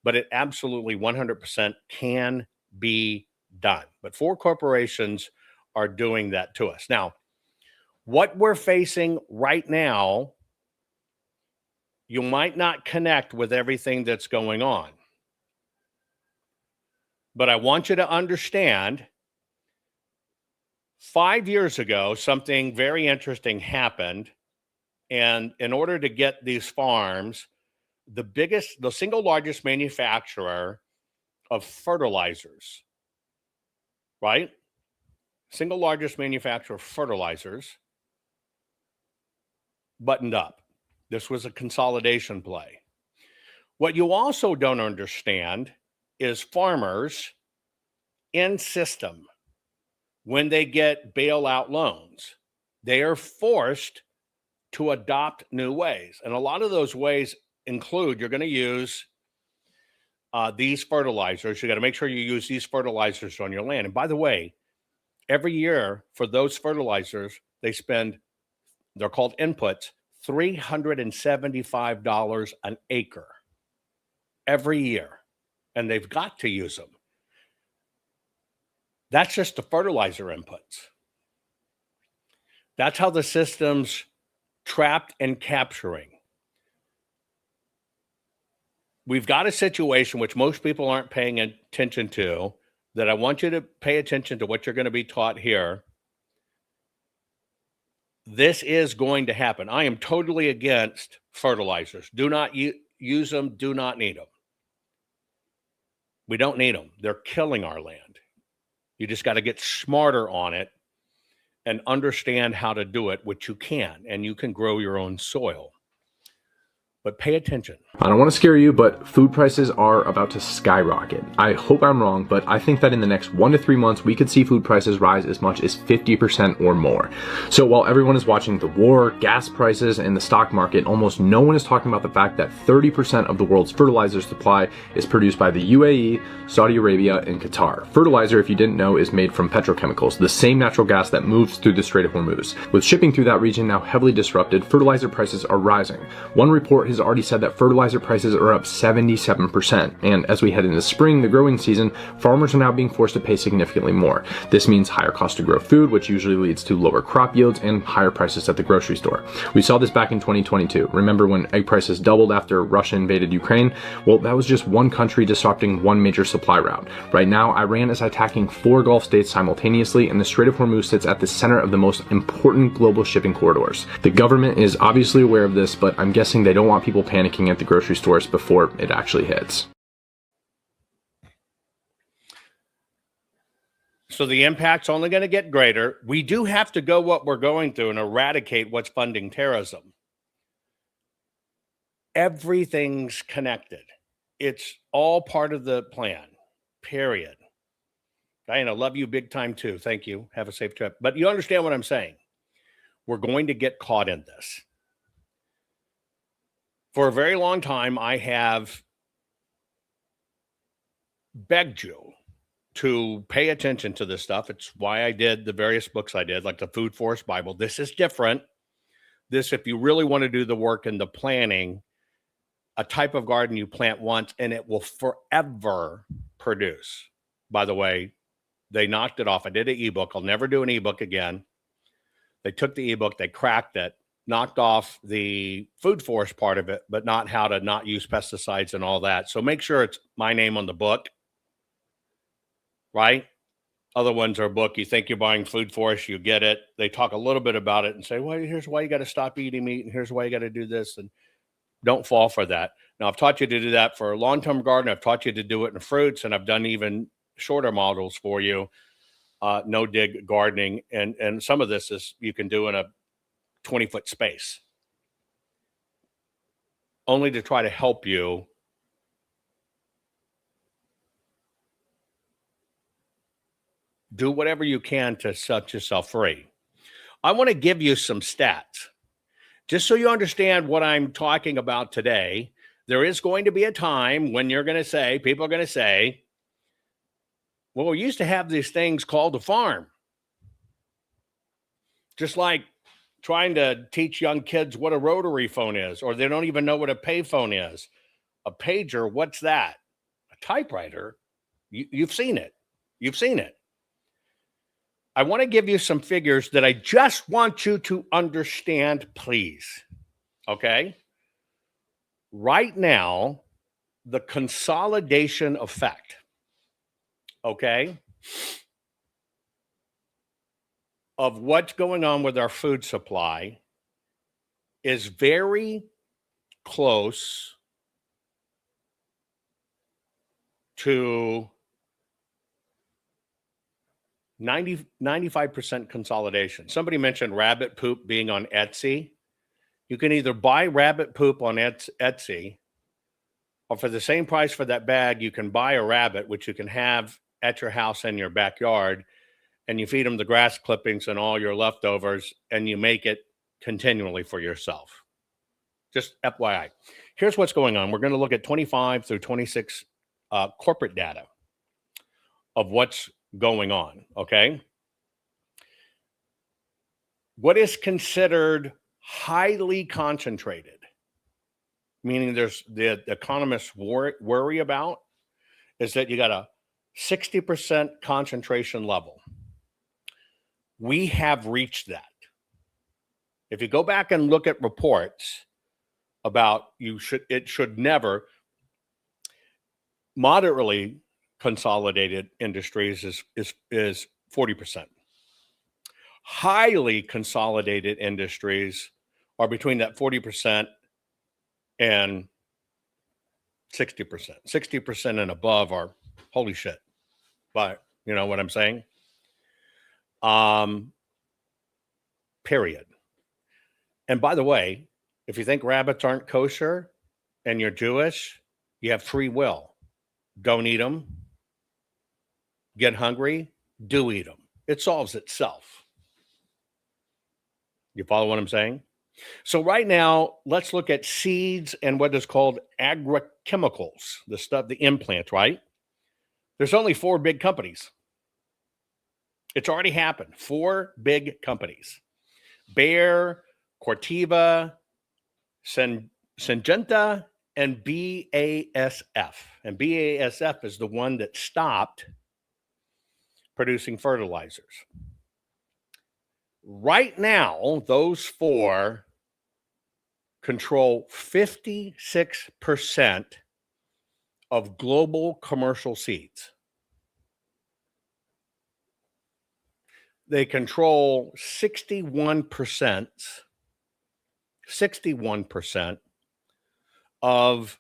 But it absolutely 100% can be done. But 4 corporations are doing that to us. Now, what we're facing right now, you might not connect with everything that's going on. But I want you to understand, 5 years ago, something very interesting happened. And in order to get these farms, the single largest manufacturer of fertilizers, right? Single largest manufacturer of fertilizers buttoned up. This was a consolidation play. What you also don't understand is farmers in system, when they get bailout loans, they are forced to adopt new ways. And a lot of those ways include, you're going to use these fertilizers. You got to make sure you use these fertilizers on your land. And by the way, every year for those fertilizers, they're called inputs, $375 an acre every year. And they've got to use them. That's just the fertilizer inputs. That's how the system's trapped and capturing. We've got a situation which most people aren't paying attention to, that I want you to pay attention to what you're going to be taught here. This is going to happen. I am totally against fertilizers. Do not use them. Do not need them. We don't need them. They're killing our land. You just got to get smarter on it and understand how to do it, which you can, and you can grow your own soil. But pay attention. I don't want to scare you, but food prices are about to skyrocket. I hope I'm wrong, but I think that in the next 1 to 3 months, we could see food prices rise as much as 50% or more. So while everyone is watching the war, gas prices, and the stock market, almost no one is talking about the fact that 30% of the world's fertilizer supply is produced by the UAE, Saudi Arabia, and Qatar. Fertilizer, if you didn't know, is made from petrochemicals, the same natural gas that moves through the Strait of Hormuz. With shipping through that region now heavily disrupted, fertilizer prices are rising. One report has already said that fertilizer prices are up 77%. And as we head into spring, the growing season, farmers are now being forced to pay significantly more. This means higher cost to grow food, which usually leads to lower crop yields and higher prices at the grocery store. We saw this back in 2022. Remember when egg prices doubled after Russia invaded Ukraine? Well, that was just one country disrupting one major supply route. Right now, Iran is attacking 4 Gulf states simultaneously, and the Strait of Hormuz sits at the center of the most important global shipping corridors. The government is obviously aware of this, but I'm guessing they don't want people panicking at the grocery stores before it actually hits. So the impact's only going to get greater. We do have to go what we're going through and eradicate what's funding terrorism. Everything's connected. It's all part of the plan, period. Diana, love you big time too. Thank you. Have a safe trip. But you understand what I'm saying. We're going to get caught in this. For a very long time, I have begged you to pay attention to this stuff. It's why I did the various books I did, like the Food Forest Bible. This is different. This, if you really want to do the work and the planning, a type of garden you plant once and it will forever produce. By the way, they knocked it off. I did an ebook. I'll never do an ebook again. They took the ebook, they cracked it, knocked off the food forest part of it, but not how to not use pesticides and all that. So make sure it's my name on the book right? Other ones are a book. You think you're buying food for us, you get it. They talk a little bit about it and say, well, here's why you got to stop eating meat, and here's why you got to do this, and don't fall for that. Now, I've taught you to do that for a long-term garden. I've taught you to do it in fruits, and I've done even shorter models for you, no-dig gardening, and some of this is you can do in a 20-foot space, only to try to help you do whatever you can to set yourself free. I want to give you some stats. Just so you understand what I'm talking about today, there is going to be a time when you're going to say, people are going to say, well, we used to have these things called a farm. Just like trying to teach young kids what a rotary phone is, or they don't even know what a payphone is. A pager, what's that? A typewriter? You've seen it. You've seen it. I want to give you some figures that I just want you to understand, please. Okay? Right now, the consolidation effect, okay, of what's going on with our food supply is very close to 95% consolidation. Somebody mentioned rabbit poop being on Etsy. You can either buy rabbit poop on Etsy, or for the same price for that bag, you can buy a rabbit, which you can have at your house in your backyard, and you feed them the grass clippings and all your leftovers, and you make it continually for yourself. Just FYI. Here's what's going on. We're going to look at 25 through 26 corporate data of what's going on, okay? What is considered highly concentrated, meaning there's the economists worry about, is that you got a 60% concentration level. We have reached that. If you go back and look at reports about it should never, moderately consolidated industries is 40%. Highly consolidated industries are between that 40% and 60%. 60% and above are holy shit. But you know what I'm saying? Period. And by the way, if you think rabbits aren't kosher and you're Jewish, you have free will. Don't eat them. Get hungry, do eat them. It solves itself. You follow what I'm saying? So right now, let's look at seeds and what is called agrochemicals, the stuff, the implant, right? There's only 4 big companies. It's already happened. 4 big companies. Bayer, Corteva, Syngenta, and BASF. And BASF is the one that stopped producing fertilizers. Right now, those 4 control 56% of global commercial seeds. They control 61% of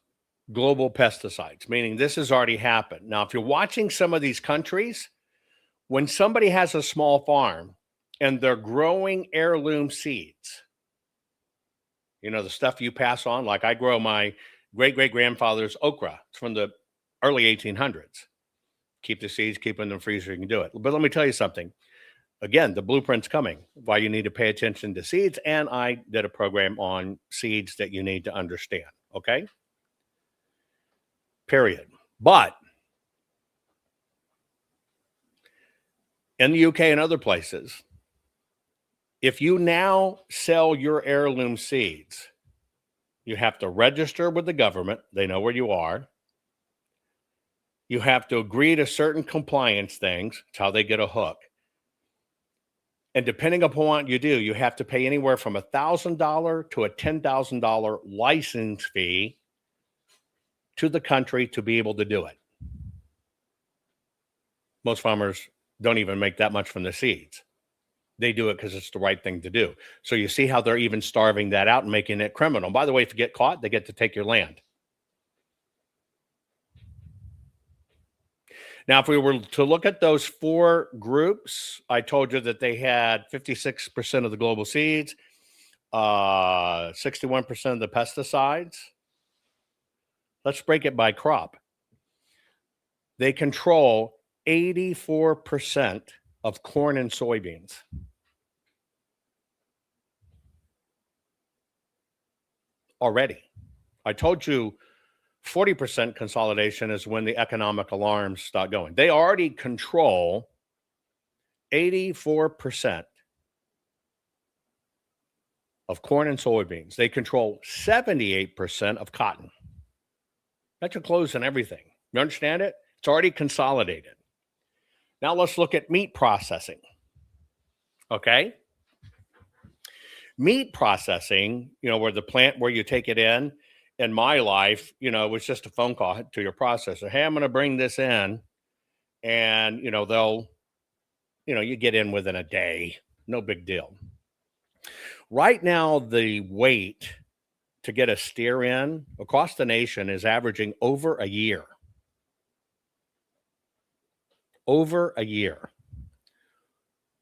global pesticides, meaning this has already happened. Now, if you're watching some of these countries, when somebody has a small farm and they're growing heirloom seeds, you know, the stuff you pass on, like I grow my great-great-grandfather's okra. It's from the early 1800s. Keep the seeds, keep them in the freezer, you can do it. But let me tell you something. Again, the blueprint's coming, why you need to pay attention to seeds, and I did a program on seeds that you need to understand, okay? Period. But in the UK and other places, if you now sell your heirloom seeds, you have to register with the government. They know where you are. You have to agree to certain compliance things. It's how they get a hook. And depending upon what you do, you have to pay anywhere from $1,000 to a $10,000 license fee to the country to be able to do it. Most farmers don't even make that much from the seeds. They do it because it's the right thing to do. So you see how they're even starving that out and making it criminal. By the way, if you get caught, they get to take your land. Now, if we were to look at those four groups, I told you that they had 56% of the global seeds, 61% of the pesticides. Let's break it by crop. They control 84% of corn and soybeans. Already. I told you 40% consolidation is when the economic alarms start going. They already control 84% of corn and soybeans. They control 78% of cotton. That's your clothes and everything. You understand it? It's already consolidated. Now let's look at meat processing. Okay? Meat processing, where the plant where you take it in my life, it was just a phone call to your processor. Hey, I'm going to bring this in. And, they'll, you get in within a day. No big deal. Right now, the wait to get a steer in across the nation is averaging over a year. Over a year.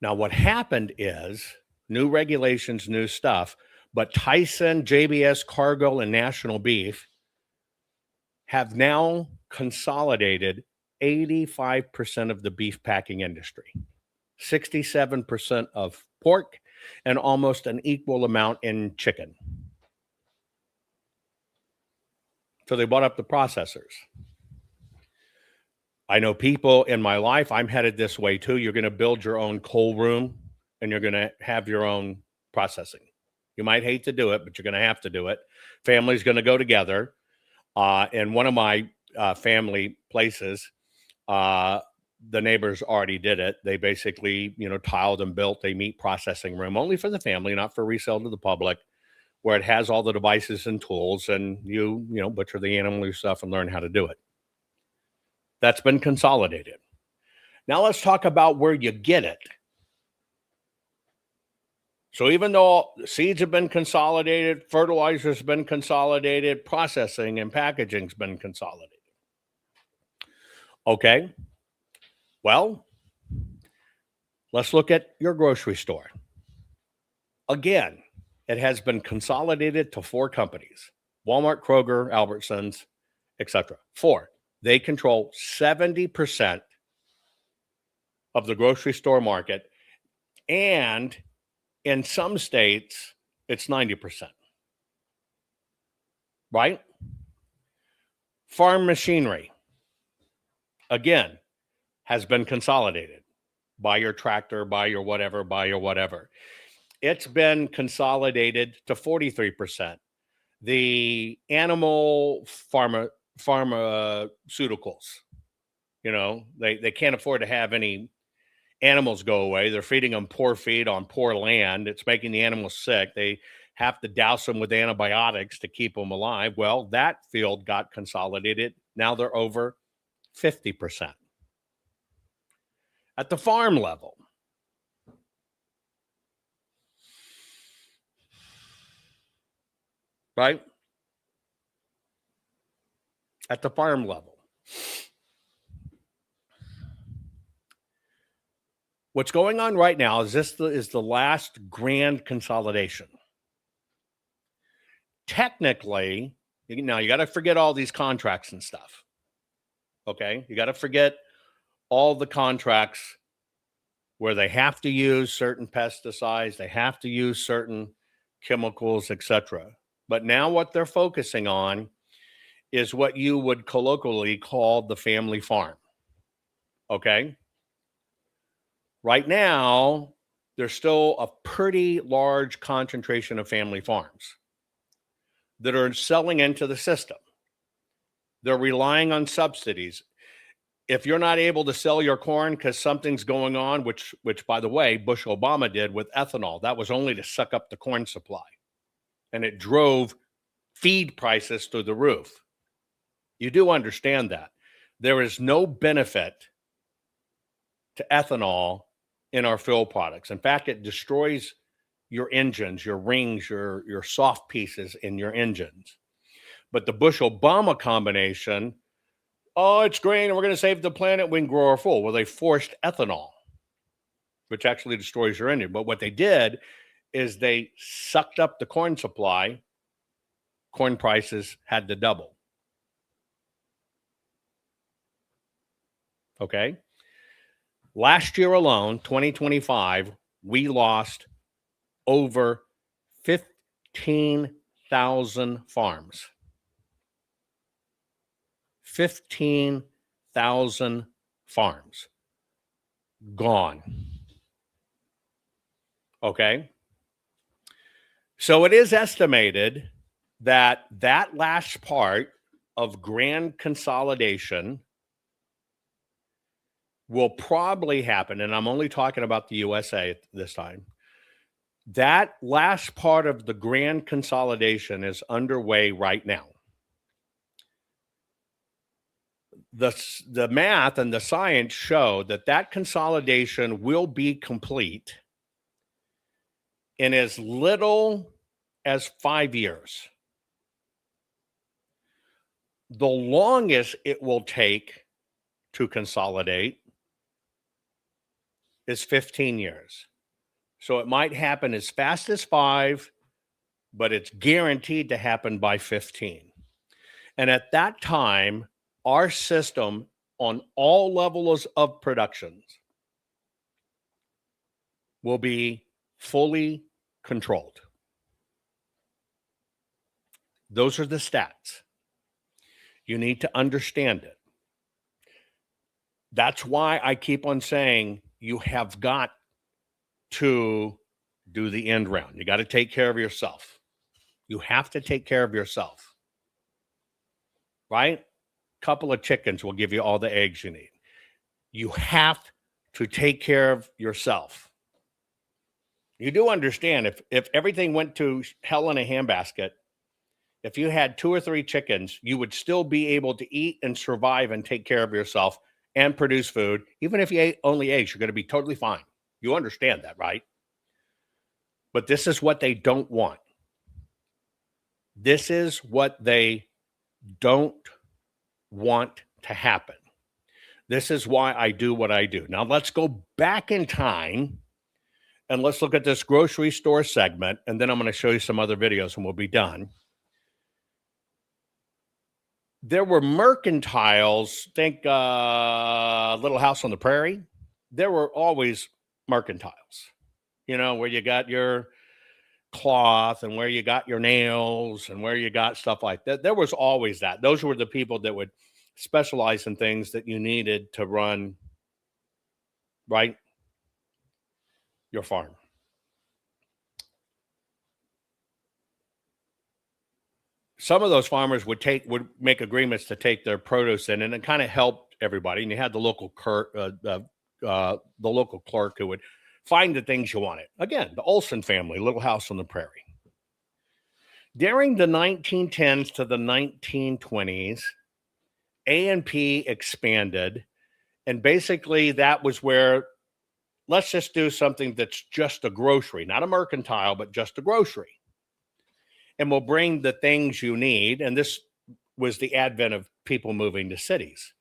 Now, what happened is new regulations, new stuff, but Tyson, JBS, Cargill, and National Beef have now consolidated 85% of the beef packing industry, 67% of pork, and almost an equal amount in chicken. So they bought up the processors. I know people in my life, I'm headed this way too. You're going to build your own cold room and you're going to have your own processing. You might hate to do it, but you're going to have to do it. Family's going to go together. In one of my family places, the neighbors already did it. They basically, tiled and built a meat processing room only for the family, not for resale to the public, where it has all the devices and tools, and you butcher the animal stuff and learn how to do it. That's been consolidated. Now let's talk about where you get it. So even though seeds have been consolidated, fertilizer's been consolidated, processing and packaging's been consolidated. Okay. Well, let's look at your grocery store. Again, it has been consolidated to four companies: Walmart, Kroger, Albertsons, etc. Four. They control 70% of the grocery store market, and in some states, it's 90%. Right? Farm machinery, again, has been consolidated. Buy your tractor, buy your whatever. It's been consolidated to 43%. The animal pharmaceuticals, they can't afford to have any animals go away. They're feeding them poor feed on poor land. It's making the animals sick. They have to douse them with antibiotics to keep them alive. Well, that field got consolidated. Now they're over 50%. At the farm level, right? At the farm level. What's going on right now is this is the last grand consolidation. Technically, now you got to forget all these contracts and stuff. Okay? You got to forget all the contracts where they have to use certain pesticides, they have to use certain chemicals, etc. But now what they're focusing on is what you would colloquially call the family farm. Okay? Right now, there's still a pretty large concentration of family farms that are selling into the system. They're relying on subsidies. If you're not able to sell your corn because something's going on, which by the way, Bush Obama did with ethanol, that was only to suck up the corn supply. And it drove feed prices through the roof. You do understand that. There is no benefit to ethanol in our fuel products. In fact, it destroys your engines, your rings, your soft pieces in your engines. But the Bush-Obama combination, oh, it's green and we're going to save the planet, we can grow our fuel. Well, they forced ethanol, which actually destroys your engine. But what they did is they sucked up the corn supply. Corn prices had to double. Okay? Last year alone, 2025, we lost over 15,000 farms. 15,000 farms gone. Okay? So it is estimated that that last part of grand consolidation will probably happen, and I'm only talking about the USA at this time. That last part of the grand consolidation is underway right now. The math and the science show that that consolidation will be complete in as little as 5 years. The longest it will take to consolidate is 15 years. So it might happen as fast as 5, but it's guaranteed to happen by 15. And at that time, our system on all levels of productions will be fully controlled. Those are the stats. You need to understand it. That's why I keep on saying you have got to do the end round. You got to take care of yourself. You have to take care of yourself. Right? Couple of chickens will give you all the eggs you need. You have to take care of yourself. You do understand if everything went to hell in a handbasket, if you had 2 or 3 chickens, you would still be able to eat and survive and take care of yourself and produce food. Even if you ate only eggs, you're going to be totally fine. You understand that, right? But this is what they don't want. This is what they don't want to happen. This is why I do what I do. Now let's go back in time and let's look at this grocery store segment, and then I'm going to show you some other videos and we'll be done. There were mercantiles, think Little House on the Prairie. There were always mercantiles, where you got your cloth and where you got your nails and where you got stuff like that. There was always that. Those were the people that would specialize in things that you needed to run, right, your farm. Some of those farmers would make agreements to take their produce in, and it kind of helped everybody. And you had the local clerk who would find the things you wanted. Again, the Olson family, Little House on the Prairie. During the 1910s to the 1920s, A&P expanded, and basically that was where let's just do something that's just a grocery, not a mercantile, but just a grocery. And we'll bring the things you need. And this was the advent of people moving to cities.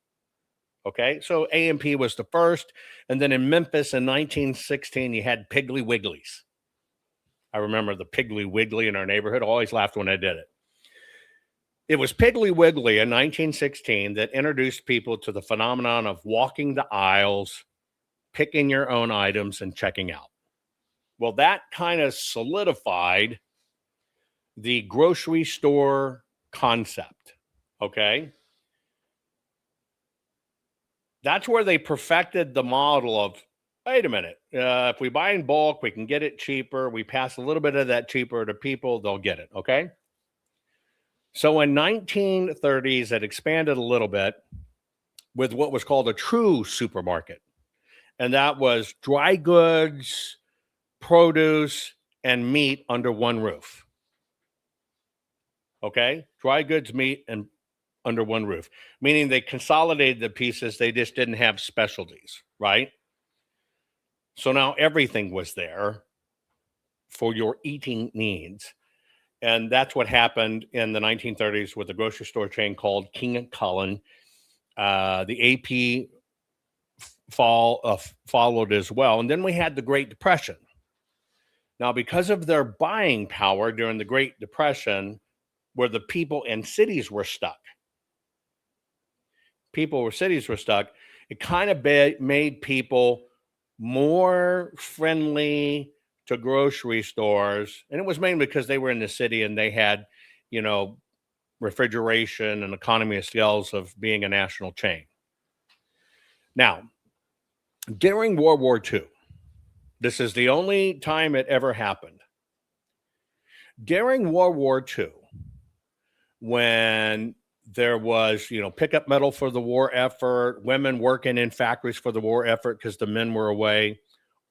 Okay, so A&P was the first. And then in Memphis in 1916, you had Piggly Wigglies. I remember the Piggly Wiggly in our neighborhood. I always laughed when I did it. It was Piggly Wiggly in 1916 that introduced people to the phenomenon of walking the aisles, picking your own items, and checking out. Well, that kind of solidified the grocery store concept, okay? That's where they perfected the model of, wait a minute, if we buy in bulk, we can get it cheaper. We pass a little bit of that cheaper to people, they'll get it, okay? So in 1930s, it expanded a little bit with what was called a true supermarket. And that was dry goods, produce, and meat under one roof. Okay? Dry goods, meat, and under one roof. Meaning they consolidated the pieces, they just didn't have specialties, right? So now everything was there for your eating needs. And that's what happened in the 1930s with a grocery store chain called King and Cullen. The AP followed as well. And then we had the Great Depression. Now, because of their buying power during the Great Depression, where the people in cities were stuck, it kind of made people more friendly to grocery stores. And it was mainly because they were in the city and they had, refrigeration and economy of scales of being a national chain. Now, during World War II, this is the only time it ever happened. During World War II, when there was, pickup metal for the war effort, women working in factories for the war effort because the men were away,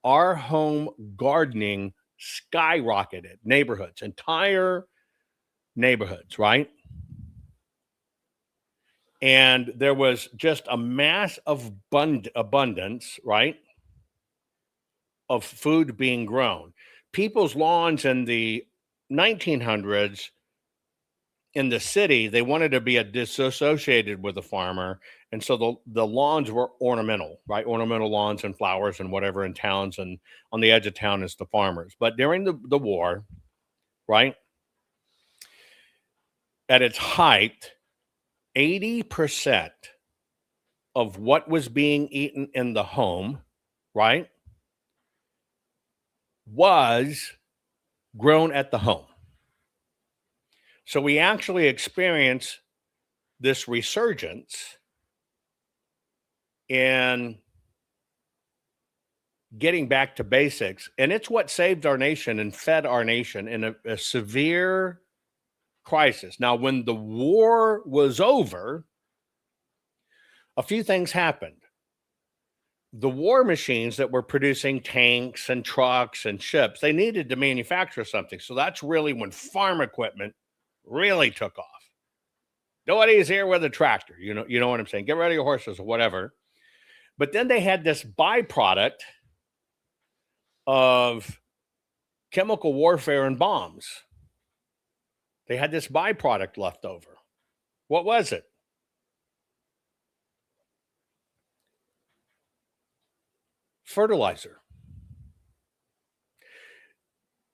our home gardening skyrocketed. Neighborhoods, entire neighborhoods, right? And there was just a mass of abundance, right, of food being grown. People's lawns in the 1900s in the city, they wanted to be disassociated with the farmer. And so the lawns were ornamental, right? Ornamental lawns and flowers and whatever in towns, and on the edge of town is the farmers. But during the war, right, at its height, 80% of what was being eaten in the home, right, was grown at the home. So we actually experience this resurgence in getting back to basics. And it's what saved our nation and fed our nation in a severe crisis. Now, when the war was over, a few things happened. The war machines that were producing tanks and trucks and ships, they needed to manufacture something. So that's really when farm equipment really took off. Nobody's here with a tractor. You know what I'm saying? Get rid of your horses or whatever. But then they had this byproduct of chemical warfare and bombs. They had this byproduct left over. What was it? Fertilizer.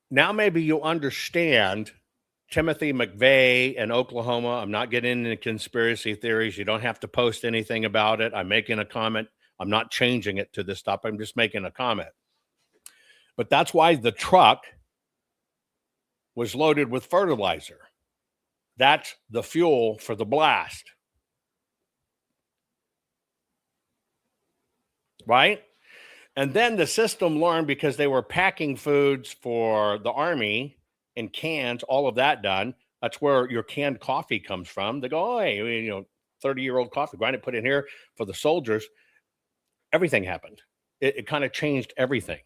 Now maybe you'll understand Timothy McVeigh in Oklahoma. I'm not getting into conspiracy theories. You don't have to post anything about it. I'm making a comment. I'm not changing it to this stuff. I'm just making a comment. But that's why the truck was loaded with fertilizer. That's the fuel for the blast. Right? And then the system learned, because they were packing foods for the army in cans, all of that done. That's where your canned coffee comes from. They go, oh, hey, 30-year-old coffee, grind it, put it in here for the soldiers. Everything happened. It kind of changed everything.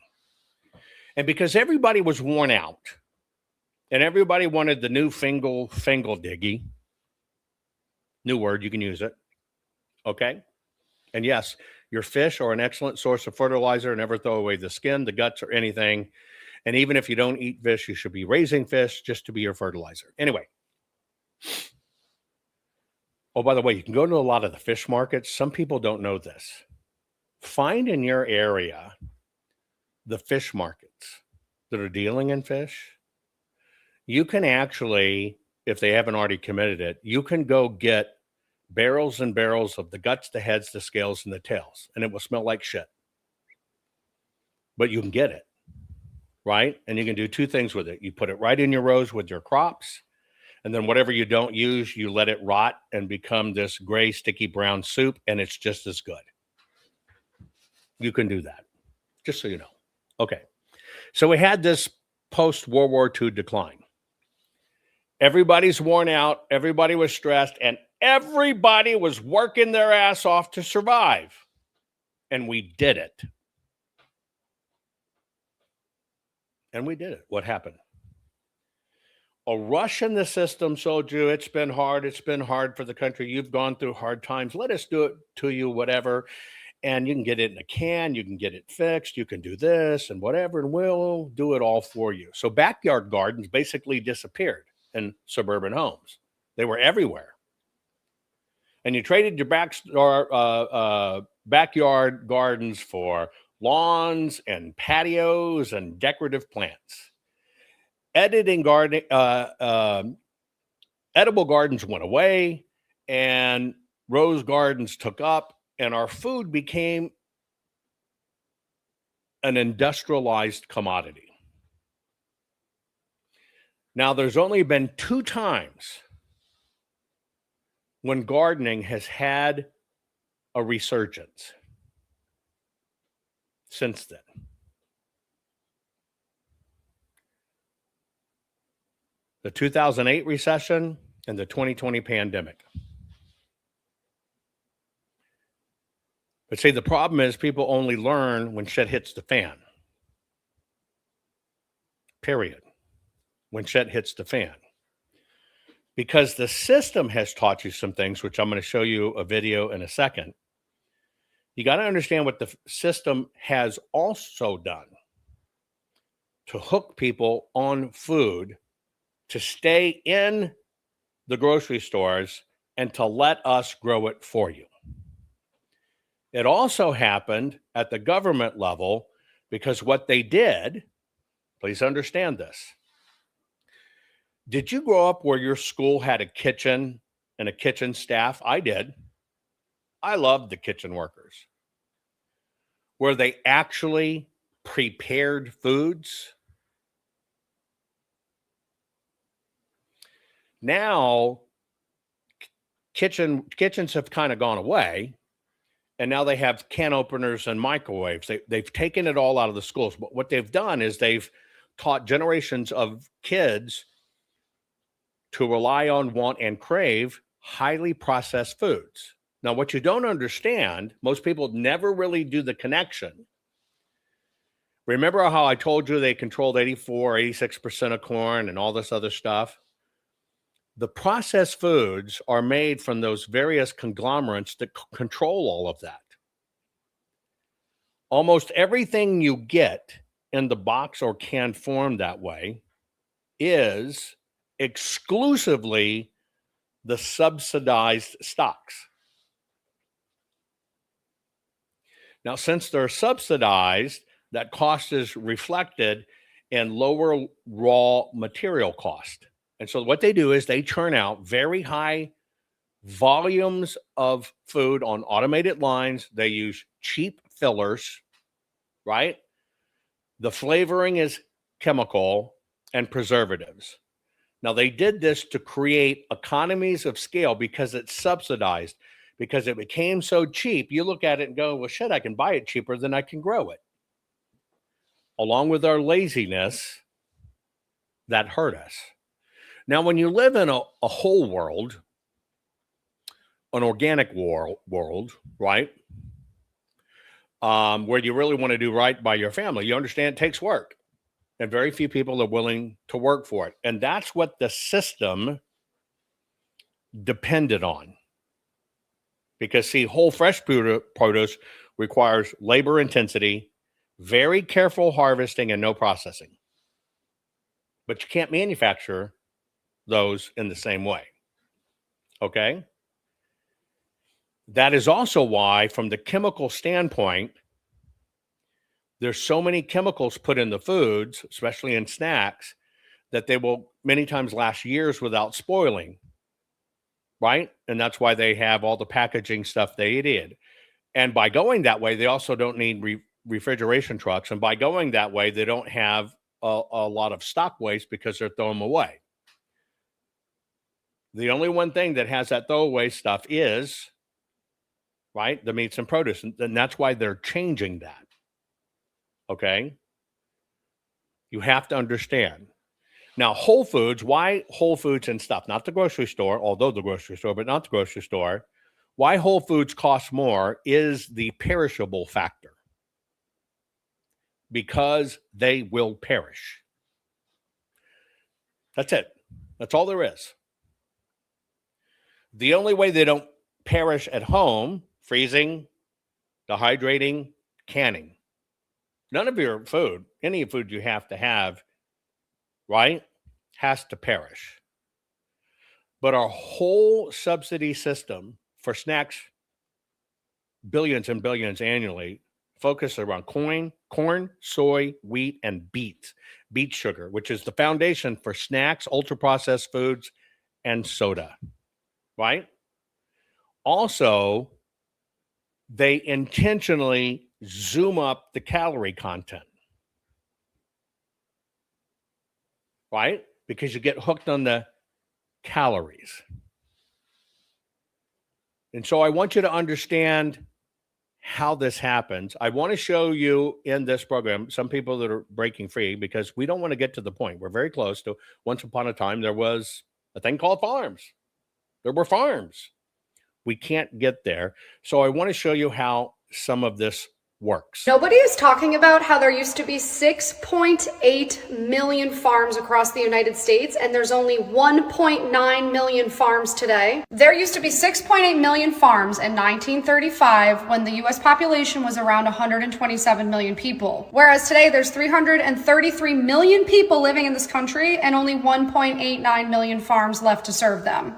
And because everybody was worn out and everybody wanted the new fingal diggy, new word, you can use it. Okay. And yes, your fish are an excellent source of fertilizer. Never throw away the skin, the guts, or anything. And even if you don't eat fish, you should be raising fish just to be your fertilizer. Anyway. Oh, by the way, you can go to a lot of the fish markets. Some people don't know this. Find in your area the fish markets that are dealing in fish. You can actually, if they haven't already committed it, you can go get barrels and barrels of the guts, the heads, the scales, and the tails, and it will smell like shit. But you can get it, right? And you can do two things with it. You put it right in your rows with your crops, and then whatever you don't use, you let it rot and become this gray, sticky brown soup, and it's just as good. You can do that, just so you know. Okay, so we had this post-World War II decline. Everybody's worn out, everybody was stressed, and everybody was working their ass off to survive. And we did it. And we did it. What happened? A rush in the system told you it's been hard. It's been hard for the country. You've gone through hard times. Let us do it to you, whatever. and you can get it in a can, you can get it fixed, you can do this and whatever, and we'll do it all for you. So backyard gardens basically disappeared in suburban homes. They were everywhere. And you traded your backyard gardens for lawns and patios and decorative plants. Edible gardens went away, and rose gardens took up, and our food became an industrialized commodity. Now, there's only been 2 times when gardening has had a resurgence since then. The 2008 recession and the 2020 pandemic. But see, the problem is people only learn when shit hits the fan. Period. When shit hits the fan. Because the system has taught you some things, which I'm going to show you a video in a second. You got to understand what the system has also done to hook people on food, to stay in the grocery stores, and to let us grow it for you. It also happened at the government level because what they did, please understand this. Did you grow up where your school had a kitchen and a kitchen staff? I did. I loved the kitchen workers. Where they actually prepared foods. Now, kitchens have kind of gone away, and now they have can openers and microwaves. They've taken it all out of the schools. But what they've done is they've taught generations of kids to rely on, want, and crave highly processed foods. Now, what you don't understand, most people never really do the connection. Remember how I told you they controlled 86% of corn and all this other stuff? The processed foods are made from those various conglomerates that control all of that. Almost everything you get in the box or canned form that way is exclusively the subsidized stocks. Now, since they're subsidized, that cost is reflected in lower raw material cost. And so what they do is they churn out very high volumes of food on automated lines. They use cheap fillers, right? The flavoring is chemical and preservatives. Now, they did this to create economies of scale because it's subsidized, because it became so cheap. You look at it and go, well, shit, I can buy it cheaper than I can grow it. Along with our laziness, that hurt us. Now, when you live in a whole world, an organic world, right, where you really want to do right by your family, you understand it takes work. And very few people are willing to work for it. And that's what the system depended on. Because, see, whole fresh produce requires labor intensity, very careful harvesting, and no processing. But you can't manufacture those in the same way. Okay? That is also why, from the chemical standpoint, there's so many chemicals put in the foods, especially in snacks, that they will many times last years without spoiling, right? And that's why they have all the packaging stuff they did. And by going that way, they also don't need refrigeration trucks. And by going that way, they don't have a lot of stock waste because they're throwing them away. The only one thing that has that throwaway stuff is, right, the meats and produce. And that's why they're changing that. Okay? You have to understand. Now, Whole Foods, why Whole Foods and stuff? Not the grocery store, although the grocery store, but not the grocery store. Why Whole Foods costs more is the perishable factor. Because they will perish. That's it. That's all there is. The only way they don't perish at home, freezing, dehydrating, canning. None of your food, any food you have to have, right, has to perish. But our whole subsidy system for snacks, billions and billions annually, focus around corn, soy, wheat, and beet sugar, which is the foundation for snacks, ultra-processed foods, and soda, right? Also, they intentionally zoom up the calorie content, right? Because you get hooked on the calories. And so I want you to understand how this happens. I want to show you in this program some people that are breaking free, because we don't want to get to the point. We're very close to once upon a time there was a thing called farms. There were farms. We can't get there. So I want to show you how some of this works. Nobody is talking about how there used to be 6.8 million farms across the United States, and there's only 1.9 million farms today. There used to be 6.8 million farms in 1935 when the US population was around 127 million people. Whereas today there's 333 million people living in this country and only 1.89 million farms left to serve them.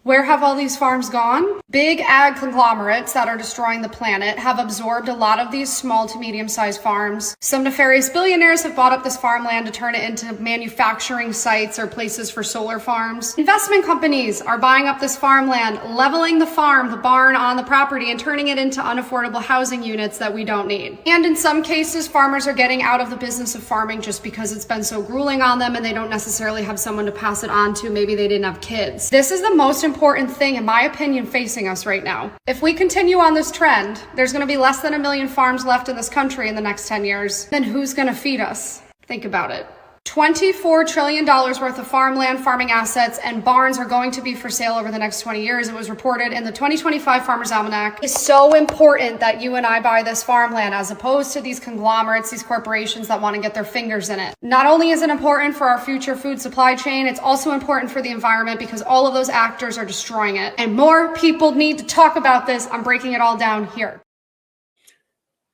Where have all these farms gone? Big ag conglomerates that are destroying the planet have absorbed a lot of these small to medium-sized farms. Some nefarious billionaires have bought up this farmland to turn it into manufacturing sites or places for solar farms. Investment companies are buying up this farmland, leveling the farm, the barn on the property, and turning it into unaffordable housing units that we don't need. And in some cases, farmers are getting out of the business of farming just because it's been so grueling on them and they don't necessarily have someone to pass it on to. Maybe they didn't have kids. This is the most important thing, in my opinion, facing us right now. If we continue on this trend, there's going to be less than 1 million farms left in this country in the next 10 years. Then who's going to feed us? Think about it. $24 trillion worth of farmland, farming assets, and barns are going to be for sale over the next 20 years. It was reported in the 2025 Farmers Almanac. It's so important that you and I buy this farmland as opposed to these conglomerates, these corporations that want to get their fingers in it. Not only is it important for our future food supply chain, it's also important for the environment because all of those actors are destroying it. And more people need to talk about this. I'm breaking it all down here.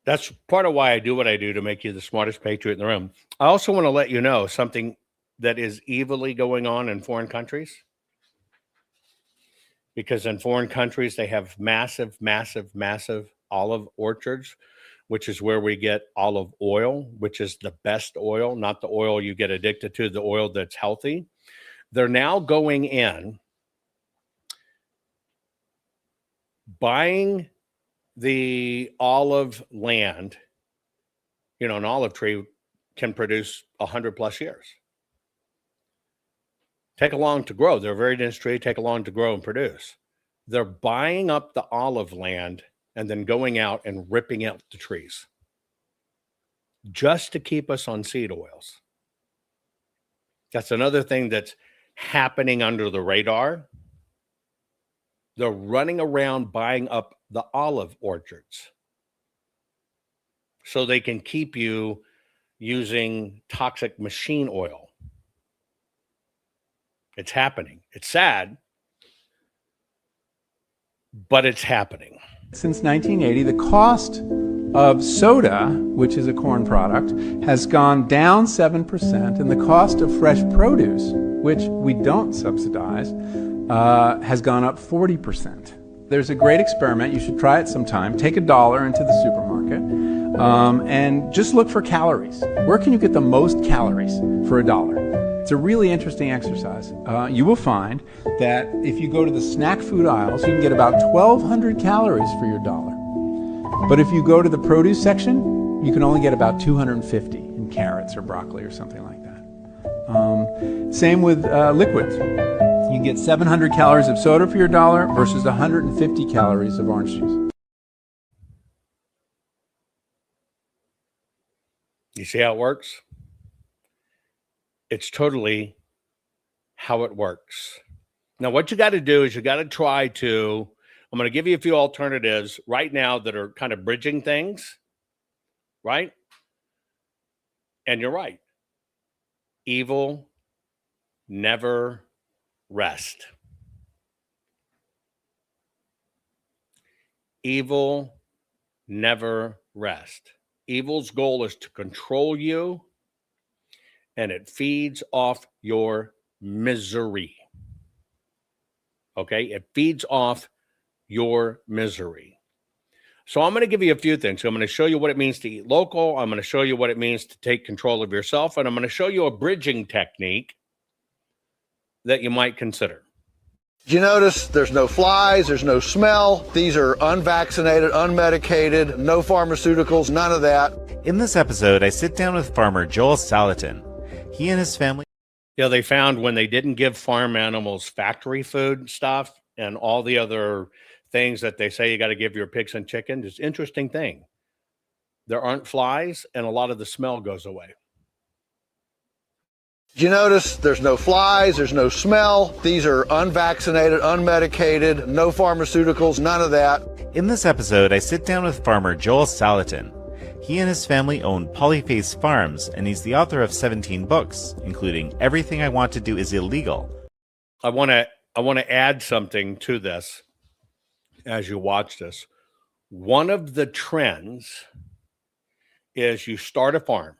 That's part of why I do what I do, to make you the smartest patriot in the room. I also want to let you know something that is evilly going on in foreign countries. Because in foreign countries, they have massive, massive, massive olive orchards, which is where we get olive oil, which is the best oil, not the oil you get addicted to, the oil that's healthy. They're now going in, buying the olive land. You know, an olive tree can produce 100 plus years. Take long to grow. They're a very dense tree, take long to grow and produce. They're buying up the olive land and then going out and ripping out the trees just to keep us on seed oils. That's another thing that's happening under the radar. They're running around buying up the olive orchards so they can keep you using toxic machine oil. It's happening. It's sad, but it's happening. Since 1980, the cost of soda, which is a corn product, has gone down 7%, and the cost of fresh produce, which we don't subsidize, has gone up 40%. There's a great experiment. You should try it sometime. Take $1 into the supermarket and just look for calories. Where can you get the most calories for $1? It's a really interesting exercise. You will find that if you go to the snack food aisles, you can get about 1,200 calories for your $1. But if you go to the produce section, you can only get about 250 in carrots or broccoli or something like that. Same with liquids. You can get 700 calories of soda for your $1 versus 150 calories of orange juice. You see how it works? It's totally how it works. Now, what you got to do is you got to try to, I'm going to give you a few alternatives right now that are kind of bridging things, right? And you're right. Evil never rest. Evil never rest. Evil's goal is to control you, and it feeds off your misery. Okay? It feeds off your misery. So I'm going to give you a few things. I'm going to show you what it means to eat local. I'm going to show you what it means to take control of yourself. And I'm going to show you a bridging technique that you might consider. Did you notice there's no flies, there's no smell? These are unvaccinated, unmedicated, no pharmaceuticals, none of that. In this episode, I sit down with farmer Joel Salatin. He and his family... Yeah, they found when they didn't give farm animals factory food stuff and all the other things that they say you got to give your pigs and chickens, it's an interesting thing. There aren't flies and a lot of the smell goes away. Did you notice there's no flies, there's no smell? These are unvaccinated, unmedicated, no pharmaceuticals, none of that. In this episode, I sit down with farmer Joel Salatin. He and his family own Polyface Farms, and he's the author of 17 books, including Everything I Want to Do is Illegal. I want to add something to this as you watch this. One of the trends is you start a farm.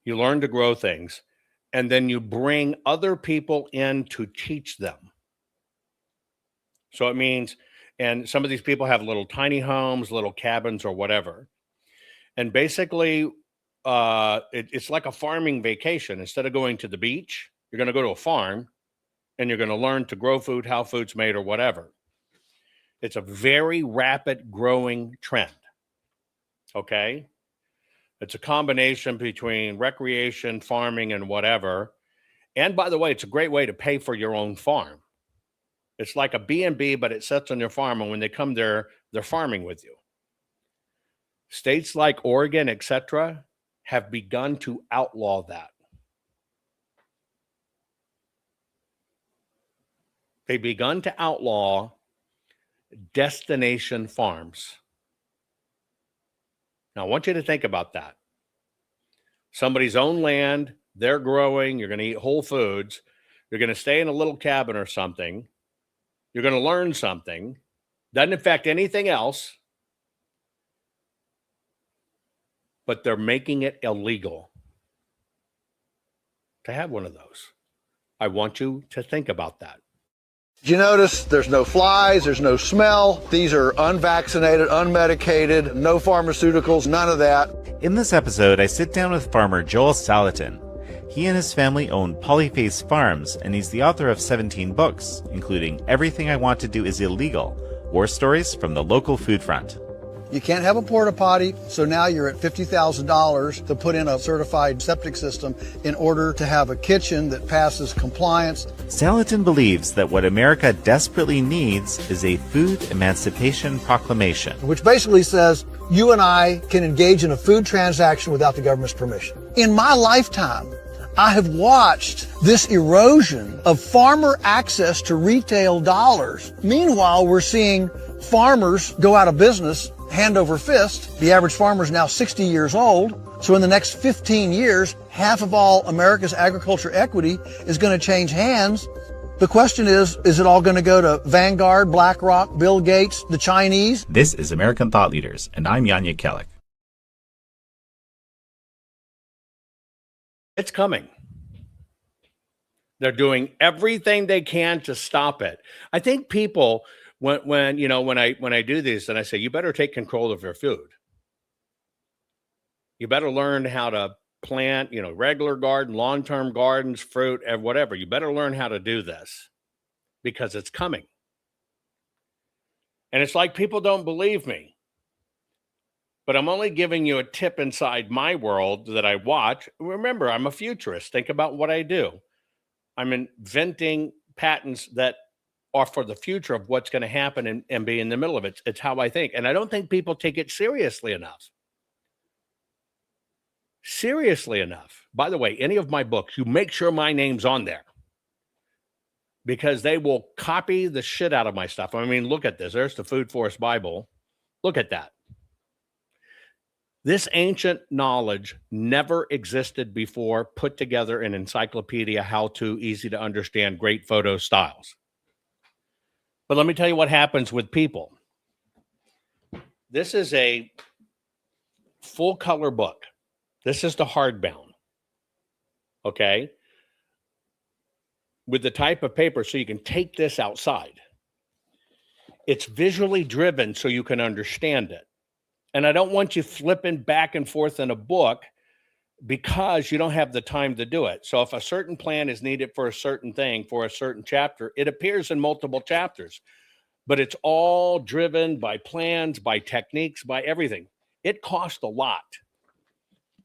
You learn to grow things, and then you bring other people in to teach them. So it means, and some of these people have little tiny homes, little cabins or whatever. And basically, it's like a farming vacation. Instead of going to the beach, you're going to go to a farm, and you're going to learn to grow food, how food's made or whatever. It's a very rapid growing trend. Okay? It's a combination between recreation, farming, and whatever. And by the way, it's a great way to pay for your own farm. It's like a B&B, but it sits on your farm, and when they come there, they're farming with you. States like Oregon, etc., have begun to outlaw that. They've begun to outlaw destination farms. Now, I want you to think about that. Somebody's own land, they're growing, you're going to eat whole foods, you're going to stay in a little cabin or something, you're going to learn something, doesn't affect anything else, but they're making it illegal to have one of those. I want you to think about that. Did you notice there's no flies, there's no smell? These are unvaccinated, unmedicated, no pharmaceuticals, none of that. In this episode, I sit down with farmer Joel Salatin. He and his family own Polyface Farms, and he's the author of 17 books, including Everything I Want to Do is Illegal, War Stories from the Local Food Front. You can't have a porta potty, so now you're at $50,000 to put in a certified septic system in order to have a kitchen that passes compliance. Salatin believes that what America desperately needs is a food emancipation proclamation, which basically says you and I can engage in a food transaction without the government's permission. In my lifetime, I have watched this erosion of farmer access to retail dollars. Meanwhile, we're seeing farmers go out of business hand over fist. The average farmer is now 60 years old. So in the next 15 years, half of all America's agriculture equity is going to change hands. The question is it all going to go to Vanguard, BlackRock, Bill Gates, the Chinese? This is American Thought Leaders, and I'm Yanya Kellick. It's coming. They're doing everything they can to stop it. I think people, when I do this, and I say, you better take control of your food. You better learn how to plant, regular garden, long-term gardens, fruit, and whatever. You better learn how to do this because it's coming. And it's like people don't believe me. But I'm only giving you a tip inside my world that I watch. Remember, I'm a futurist. Think about what I do. I'm inventing patents that are for the future of what's going to happen and be in the middle of it. It's how I think. And I don't think people take it seriously enough. Seriously enough. By the way, any of my books, you make sure my name's on there because they will copy the shit out of my stuff. I mean, look at this. There's the Food Forest Bible. Look at that. This ancient knowledge never existed before, put together in encyclopedia, how-to, easy to understand, great photo styles. But let me tell you what happens with people. This is a full color book. This is the hardbound. Okay. With the type of paper, so you can take this outside. It's visually driven so you can understand it. And I don't want you flipping back and forth in a book because you don't have the time to do it. So if a certain plan is needed for a certain thing, for a certain chapter, it appears in multiple chapters, but it's all driven by plans, by techniques, by everything. It costs a lot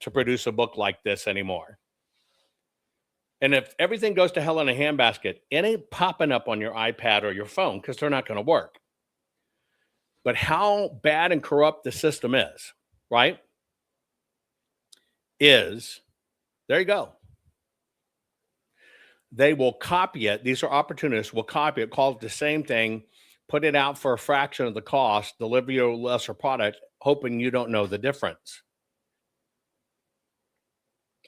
to produce a book like this anymore. And if everything goes to hell in a handbasket, it ain't popping up on your iPad or your phone because they're not going to work. But how bad and corrupt the system is, right? There you go. They will copy it. These are opportunists, will copy it, call it the same thing, put it out for a fraction of the cost, deliver you a lesser product, hoping you don't know the difference.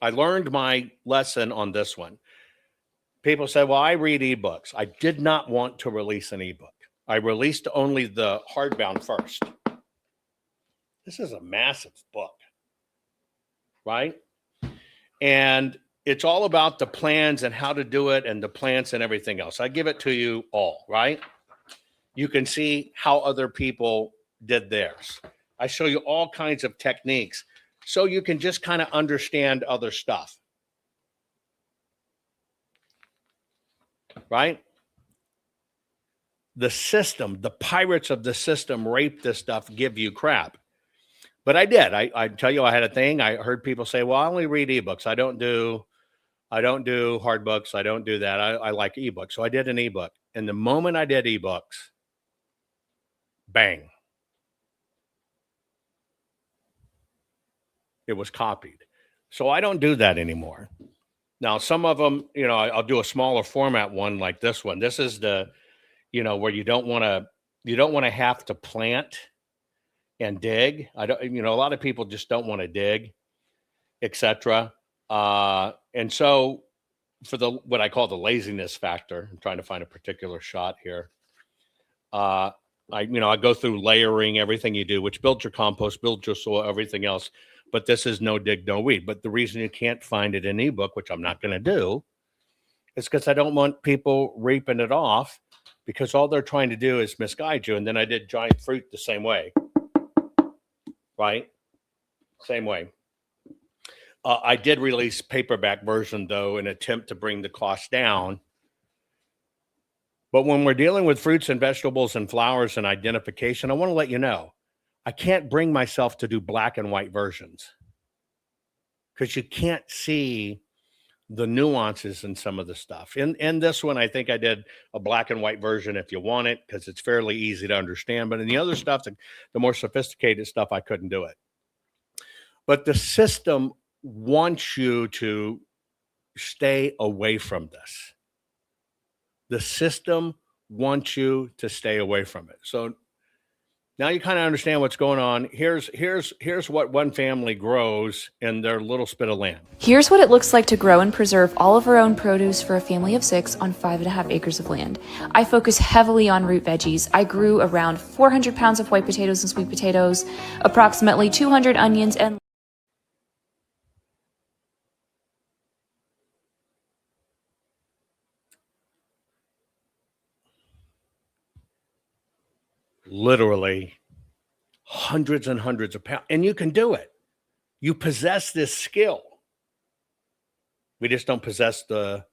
I learned my lesson on this one. People say, well, I read ebooks. I did not want to release an ebook. I released only the hardbound first. This is a massive book, right? And it's all about the plans and how to do it and the plans and everything else. I give it to you all, right? You can see how other people did theirs. I show you all kinds of techniques so you can just kind of understand other stuff, right? The system, the pirates of the system rape this stuff, give you crap. But I did. I tell you, I had a thing. I heard people say, well, I only read ebooks. I don't do hard books. I don't do that. I like ebooks. So I did an ebook. And the moment I did ebooks, bang, it was copied. So I don't do that anymore. Now, some of them, I'll do a smaller format one like this one. This is the, where you don't want to have to plant and dig. A lot of people just don't want to dig, etc. And so for what I call the laziness factor, I'm trying to find a particular shot here. I go through layering everything you do, which builds your compost, builds your soil, everything else. But this is no dig, no weed. But the reason you can't find it in ebook, which I'm not going to do, is because I don't want people reaping it off, because all they're trying to do is misguide you. And then I did giant fruit the same way, right? Same way. I did release paperback version, though, in an attempt to bring the cost down. But when we're dealing with fruits and vegetables and flowers and identification, I want to let you know, I can't bring myself to do black and white versions because you can't see the nuances in some of the stuff. In this one, I think I did a black and white version if you want it, because it's fairly easy to understand. But in the other stuff, the more sophisticated stuff, I couldn't do it. But the system wants you to stay away from this. The system wants you to stay away from it. So now you kind of understand what's going on. Here's what one family grows in their little spit of land. Here's what it looks like to grow and preserve all of our own produce for a family of 6 on 5.5 acres of land. I focus heavily on root veggies. I grew around 400 pounds of white potatoes and sweet potatoes, approximately 200 onions, and literally hundreds and hundreds of pounds. And you can do it. You possess this skill. We just don't possess the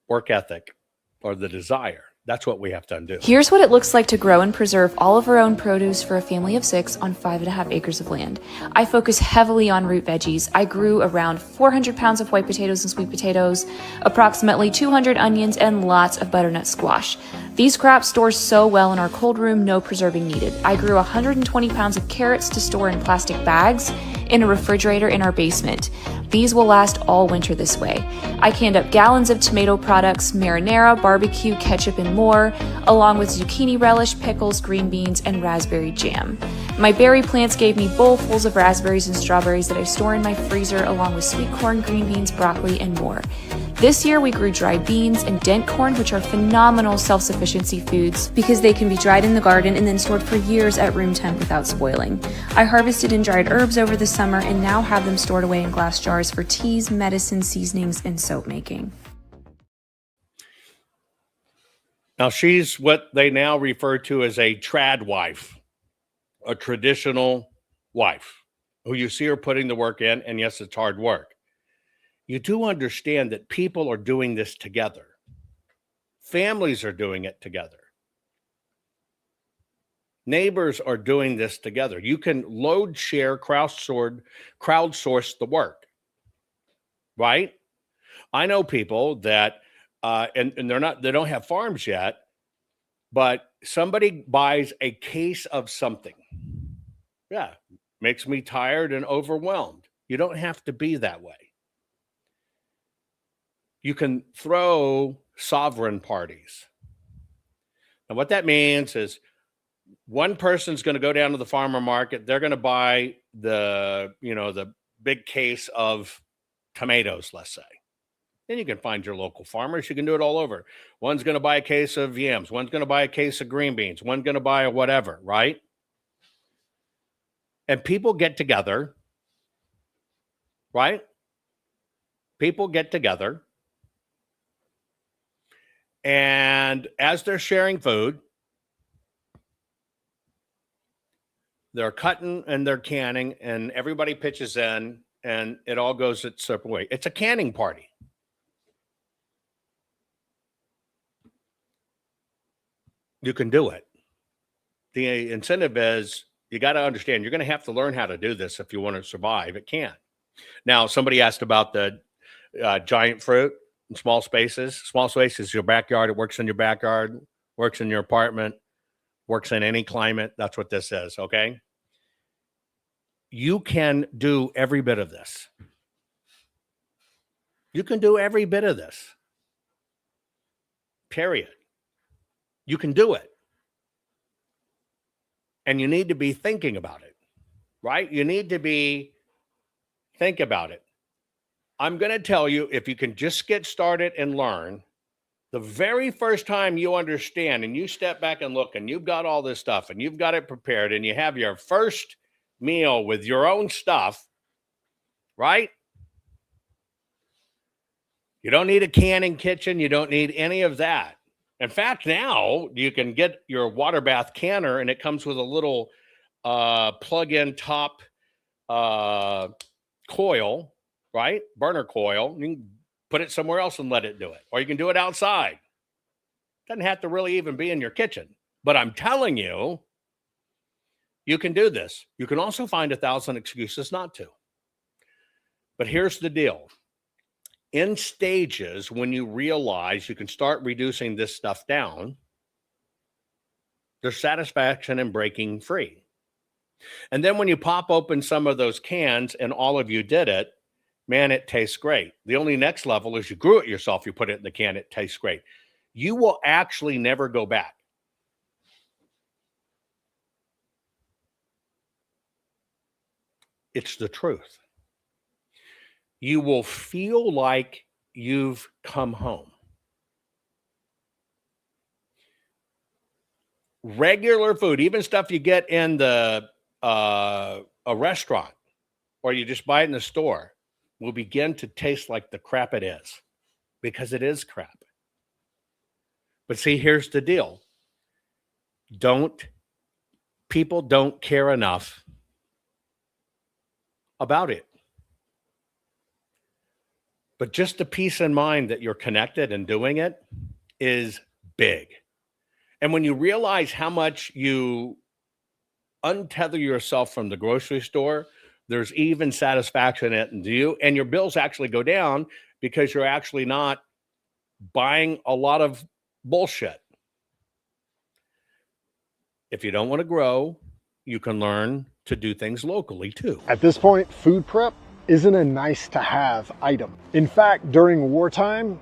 work ethic or the desire. That's what we have to undo. Here's what it looks like to grow and preserve all of our own produce for a family of 6 on 5.5 acres of land. I focus heavily on root veggies. I grew around 400 pounds of white potatoes and sweet potatoes, approximately 200 onions, and lots of butternut squash. These crops store so well in our cold room, no preserving needed. I grew 120 pounds of carrots to store in plastic bags in a refrigerator in our basement. These will last all winter this way. I canned up gallons of tomato products, marinara, barbecue, ketchup, and more, along with zucchini relish, pickles, green beans, and raspberry jam. My berry plants gave me bowlfuls of raspberries and strawberries that I store in my freezer, along with sweet corn, green beans, broccoli, and more. This year we grew dried beans and dent corn, which are phenomenal self-sufficiency foods because they can be dried in the garden and then stored for years at room temp without spoiling. I harvested and dried herbs over the summer and now have them stored away in glass jars for teas, medicine, seasonings, and soap making. Now, she's what they now refer to as a trad wife, a traditional wife, who you see her putting the work in, and yes, it's hard work. You do understand that people are doing this together. Families are doing it together. Neighbors are doing this together. You can load share, crowdsource the work, right? I know people that, and they don't have farms yet, but somebody buys a case of something. Yeah, makes me tired and overwhelmed. You don't have to be that way. You can throw sovereign parties. And what that means is one person's going to go down to the farmer market. They're going to buy the big case of tomatoes, let's say. Then you can find your local farmers. You can do it all over. One's going to buy a case of yams. One's going to buy a case of green beans. One's going to buy a whatever, right? And people get together, right? People get together. And as they're sharing food, they're cutting and they're canning, and everybody pitches in, and it all goes its separate way. It's a canning party. You can do it. The incentive is you got to understand you're going to have to learn how to do this if you want to survive. It can't. Now, somebody asked about the giant fruit in small spaces. Small spaces, your backyard. It works in your backyard, works in your apartment, works in any climate. That's what this is, okay? You can do every bit of this. You can do every bit of this. Period. You can do it. And you need to be thinking about it, right? You need to think about it. I'm going to tell you, if you can just get started and learn, the very first time you understand and you step back and look and you've got all this stuff and you've got it prepared and you have your first meal with your own stuff, right? You don't need a canning kitchen. You don't need any of that. In fact, now you can get your water bath canner and it comes with a little plug-in top coil, right? Burner coil. You can put it somewhere else and let it do it. Or you can do it outside. Doesn't have to really even be in your kitchen. But I'm telling you, you can do this. You can also find 1,000 excuses not to. But here's the deal. In stages, when you realize you can start reducing this stuff down, there's satisfaction in breaking free. And then when you pop open some of those cans and all of you did it, man, it tastes great. The only next level is you grew it yourself. You put it in the can. It tastes great. You will actually never go back. It's the truth. You will feel like you've come home. Regular food, even stuff you get in a restaurant or you just buy it in the store, will begin to taste like the crap it is, because it is crap. But see, here's the deal. People don't care enough about it. But just the peace of mind that you're connected and doing it is big. And when you realize how much you untether yourself from the grocery store, there's even satisfaction in it and you, and your bills actually go down because you're actually not buying a lot of bullshit. If you don't want to grow, you can learn to do things locally too. At this point, food prep isn't a nice to have item. In fact, during wartime,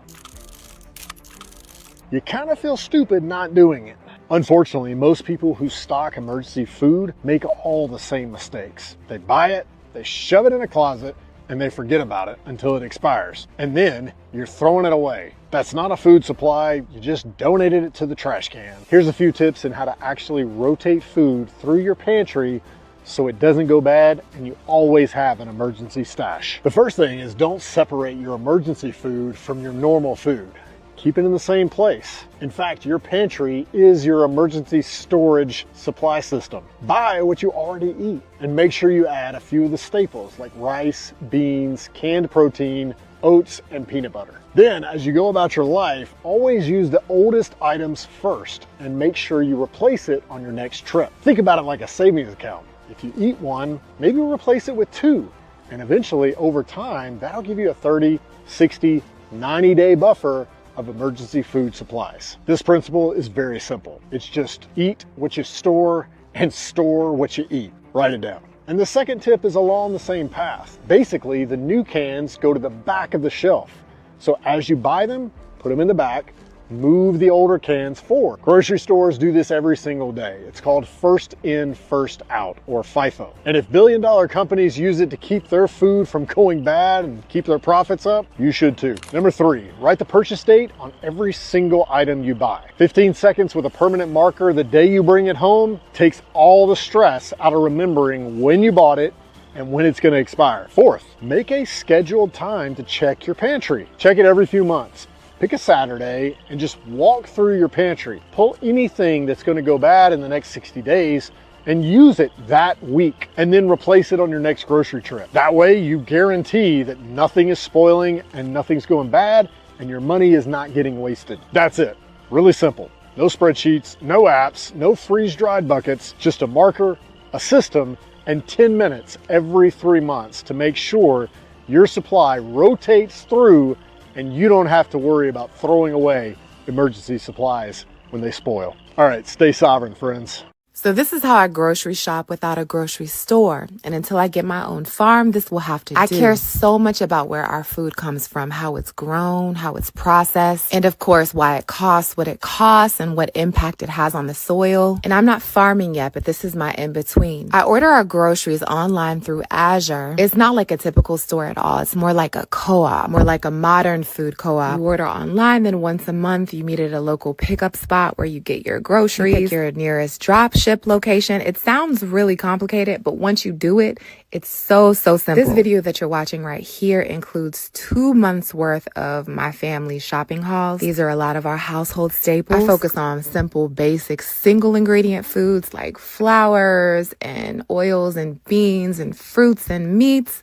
you kind of feel stupid not doing it. Unfortunately, most people who stock emergency food make all the same mistakes. They buy it, they shove it in a closet, and they forget about it until it expires. And then you're throwing it away. That's not a food supply, you just donated it to the trash can. Here's a few tips on how to actually rotate food through your pantry so it doesn't go bad and you always have an emergency stash. The first thing is don't separate your emergency food from your normal food. Keep it in the same place. In fact, your pantry is your emergency storage supply system. Buy what you already eat and make sure you add a few of the staples like rice, beans, canned protein, oats, and peanut butter. Then, as you go about your life, always use the oldest items first and make sure you replace it on your next trip. Think about it like a savings account. If you eat one, maybe replace it with two. And eventually, over time, that'll give you a 30, 60, 90-day buffer of emergency food supplies. This principle is very simple. It's just eat what you store and store what you eat. Write it down. And the second tip is along the same path. Basically, the new cans go to the back of the shelf. So as you buy them, put them in the back, move the older cans forward. Grocery stores do this every single day. It's called first in, first out, or FIFO. And if billion-dollar companies use it to keep their food from going bad and keep their profits up, you should too. Number 3, write the purchase date on every single item you buy. 15 seconds with a permanent marker the day you bring it home takes all the stress out of remembering when you bought it and when it's going to expire. 4th, make a scheduled time to check your pantry. Check it every few months. Pick a Saturday and just walk through your pantry. Pull anything that's going to go bad in the next 60 days and use it that week, and then replace it on your next grocery trip. That way you guarantee that nothing is spoiling and nothing's going bad and your money is not getting wasted. That's it. Really simple. No spreadsheets, no apps, no freeze-dried buckets, just a marker, a system, and 10 minutes every 3 months to make sure your supply rotates through and you don't have to worry about throwing away emergency supplies when they spoil. All right, stay sovereign, friends. So this is how I grocery shop without a grocery store. And until I get my own farm, this will have to do. I care so much about where our food comes from, how it's grown, how it's processed, and of course, why it costs what it costs and what impact it has on the soil. And I'm not farming yet, but this is my in-between. I order our groceries online through Azure. It's not like a typical store at all. It's more like a co-op, more like a modern food co-op. You order online, then once a month, you meet at a local pickup spot where you get your groceries, you pick your nearest drop ship location. It sounds really complicated, but once you do it, it's so simple. This video that you're watching right here includes 2 months worth of my family's shopping hauls. These are a lot of our household staples. I focus on simple, basic, single ingredient foods like flours and oils and beans and fruits and meats.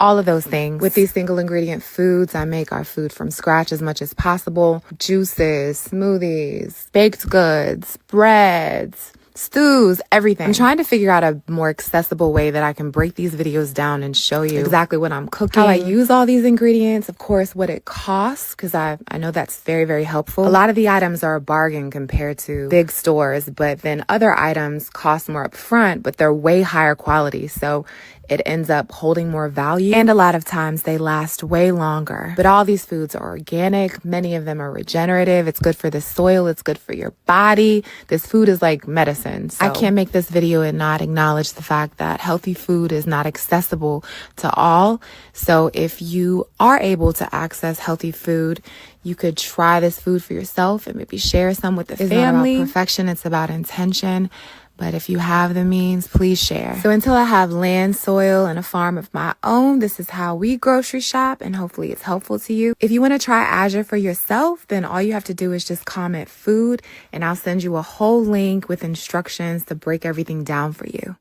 All of those things. With these single ingredient foods, I make our food from scratch as much as possible. Juices, smoothies, baked goods, breads, stews, everything. I'm trying to figure out a more accessible way that I can break these videos down and show you exactly what I'm cooking, how I use all these ingredients, of course, what it costs, because I know that's very helpful. A lot of the items are a bargain compared to big stores, but then other items cost more up front, but they're way higher quality. So it ends up holding more value, and a lot of times they last way longer. But all these foods are organic. Many of them are regenerative. It's good for the soil. It's good for your body. This food is like medicine. So I can't make this video and not acknowledge the fact that healthy food is not accessible to all. So if you are able to access healthy food, you could try this food for yourself and maybe share some with the family. It's not about perfection. It's about intention. But if you have the means, please share. So until I have land, soil, and a farm of my own, this is how we grocery shop, and hopefully it's helpful to you. If you want to try Azure for yourself, then all you have to do is just comment food, and I'll send you a whole link with instructions to break everything down for you.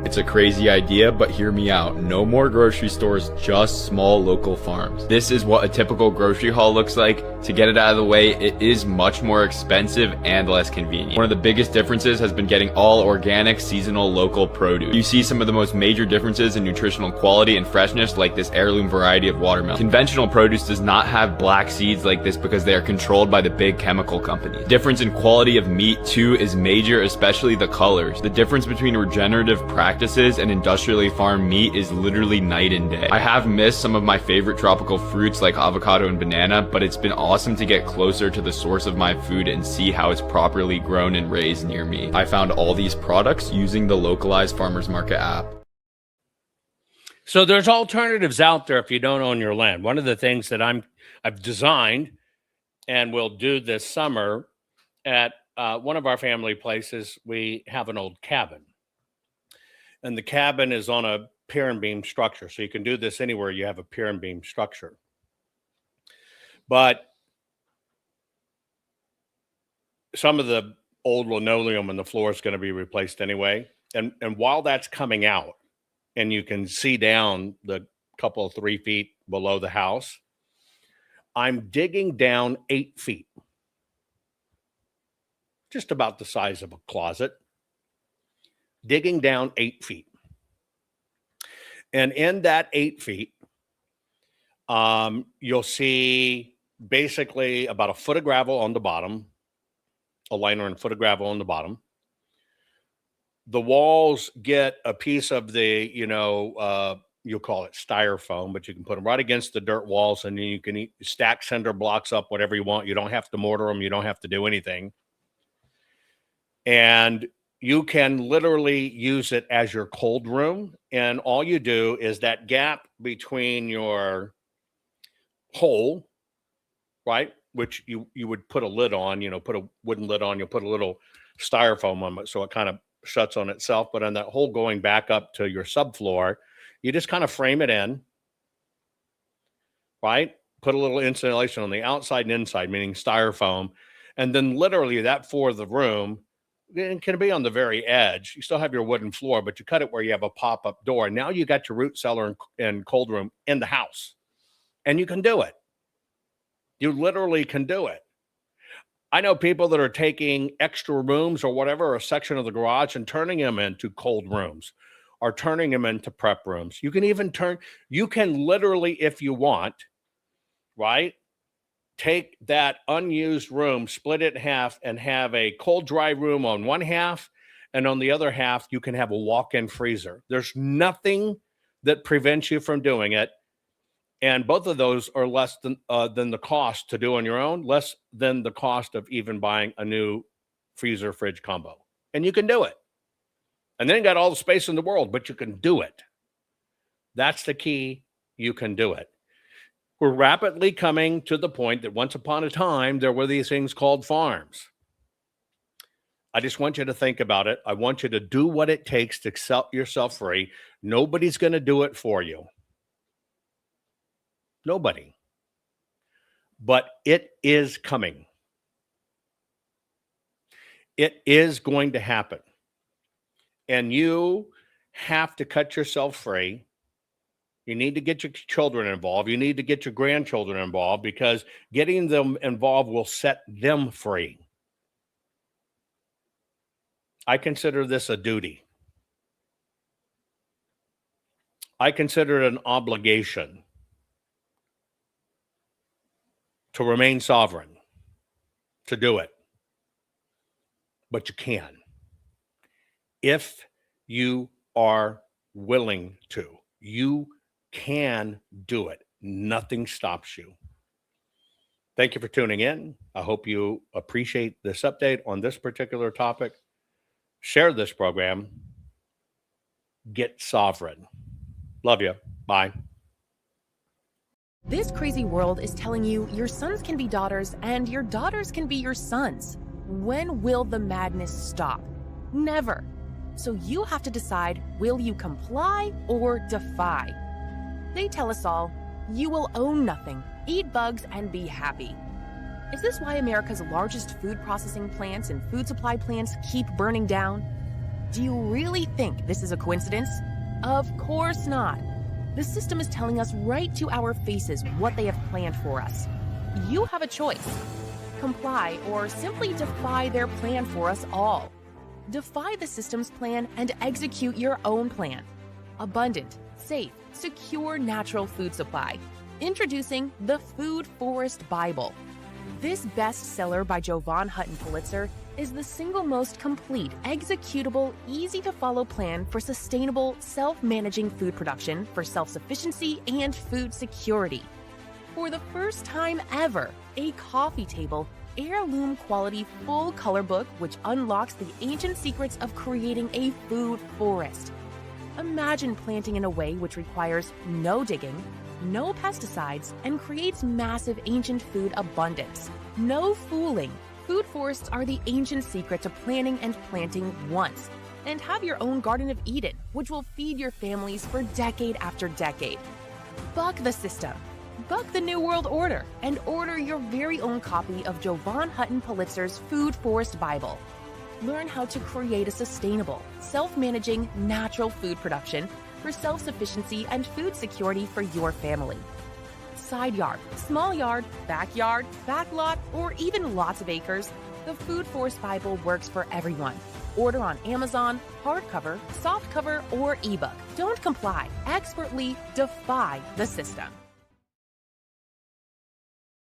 It's a crazy idea, but hear me out. No more grocery stores, just small local farms. This is what a typical grocery haul looks like. To get it out of the way, it is much more expensive and less convenient. One of the biggest differences has been getting all organic, seasonal, local produce. You see some of the most major differences in nutritional quality and freshness, like this heirloom variety of watermelon. Conventional produce does not have black seeds like this because they are controlled by the big chemical companies. Difference in quality of meat too is major, especially the colors. The difference between regenerative practices and industrially farmed meat is literally night and day. I have missed some of my favorite tropical fruits like avocado and banana, but it's been awesome to get closer to the source of my food and see how it's properly grown and raised near me. I found all these products using the localized farmers market app. So there's alternatives out there if you don't own your land. One of the things that I've designed and will do this summer at one of our family places, we have an old cabin. And the cabin is on a pier and beam structure. So you can do this anywhere you have a pier and beam structure. But some of the old linoleum on the floor is going to be replaced anyway. And while that's coming out, and you can see down the couple of 3 feet below the house, I'm digging down 8 feet. Just about the size of a closet. Digging down 8 feet. And in that 8 feet, you'll see basically about a foot of gravel on the bottom, a liner and foot of gravel on the bottom. The walls get a piece of the, you'll call it styrofoam, but you can put them right against the dirt walls, and then you can stack cinder blocks up, whatever you want. You don't have to mortar them. You don't have to do anything. And you can literally use it as your cold room. And all you do is that gap between your hole, right, which you would put a lid on, put a wooden lid on, you'll put a little styrofoam on it so it kind of shuts on itself. But on that hole going back up to your subfloor, you just kind of frame it in, right? Put a little insulation on the outside and inside, meaning styrofoam. And then literally that for the room, it can be on the very edge. You still have your wooden floor, but you cut it where you have a pop-up door. Now you got your root cellar and cold room in the house. And you can do it. You literally can do it. I know people that are taking extra rooms or whatever, a section of the garage, and turning them into cold rooms or turning them into prep rooms. You can even you can literally, if you want, right, take that unused room, split it in half, and have a cold, dry room on one half, and on the other half, you can have a walk-in freezer. There's nothing that prevents you from doing it. And both of those are less than the cost to do on your own, less than the cost of even buying a new freezer fridge combo. And you can do it. And then you got all the space in the world, but you can do it. That's the key. You can do it. We're rapidly coming to the point that once upon a time, there were these things called farms. I just want you to think about it. I want you to do what it takes to set yourself free. Nobody's going to do it for you. Nobody. But it is coming. It is going to happen. And you have to cut yourself free. You need to get your children involved. You need to get your grandchildren involved, because getting them involved will set them free. I consider this a duty. I consider it an obligation to remain sovereign, to do it. But you can, if you are willing to. You can do it. Nothing stops you. Thank you for tuning in. I hope you appreciate this update on this particular topic. Share this program. Get sovereign. Love you. Bye. This crazy world is telling you your sons can be daughters and your daughters can be your sons. When will the madness stop? Never. So you have to decide, will you comply or defy? They tell us all, you will own nothing, eat bugs, and be happy. Is this why America's largest food processing plants and food supply plants keep burning down? Do you really think this is a coincidence? Of course not. The system is telling us right to our faces what they have planned for us. You have a choice. Comply or simply defy their plan for us all. Defy the system's plan and execute your own plan. Abundant, safe, secure natural food supply. Introducing the Food Forest Bible. This bestseller by Jovan Hutton Pulitzer is the single most complete, executable, easy-to-follow plan for sustainable, self-managing food production for self-sufficiency and food security. For the first time ever, a coffee table, heirloom quality full color book which unlocks the ancient secrets of creating a food forest. Imagine planting in a way which requires no digging, no pesticides, and creates massive ancient food abundance. No fooling. Food forests are the ancient secret to planning and planting once. And have your own Garden of Eden, which will feed your families for decade after decade. Buck the system. Buck the New World Order and order your very own copy of Jovan Hutton Pulitzer's Food Forest Bible. Learn how to create a sustainable, self-managing, natural food production for self-sufficiency and food security for your family. Side yard, small yard, backyard, backlot, or even lots of acres, the Food Forest Bible works for everyone. Order on Amazon, hardcover, softcover, or ebook. Don't comply. Expertly defy the system.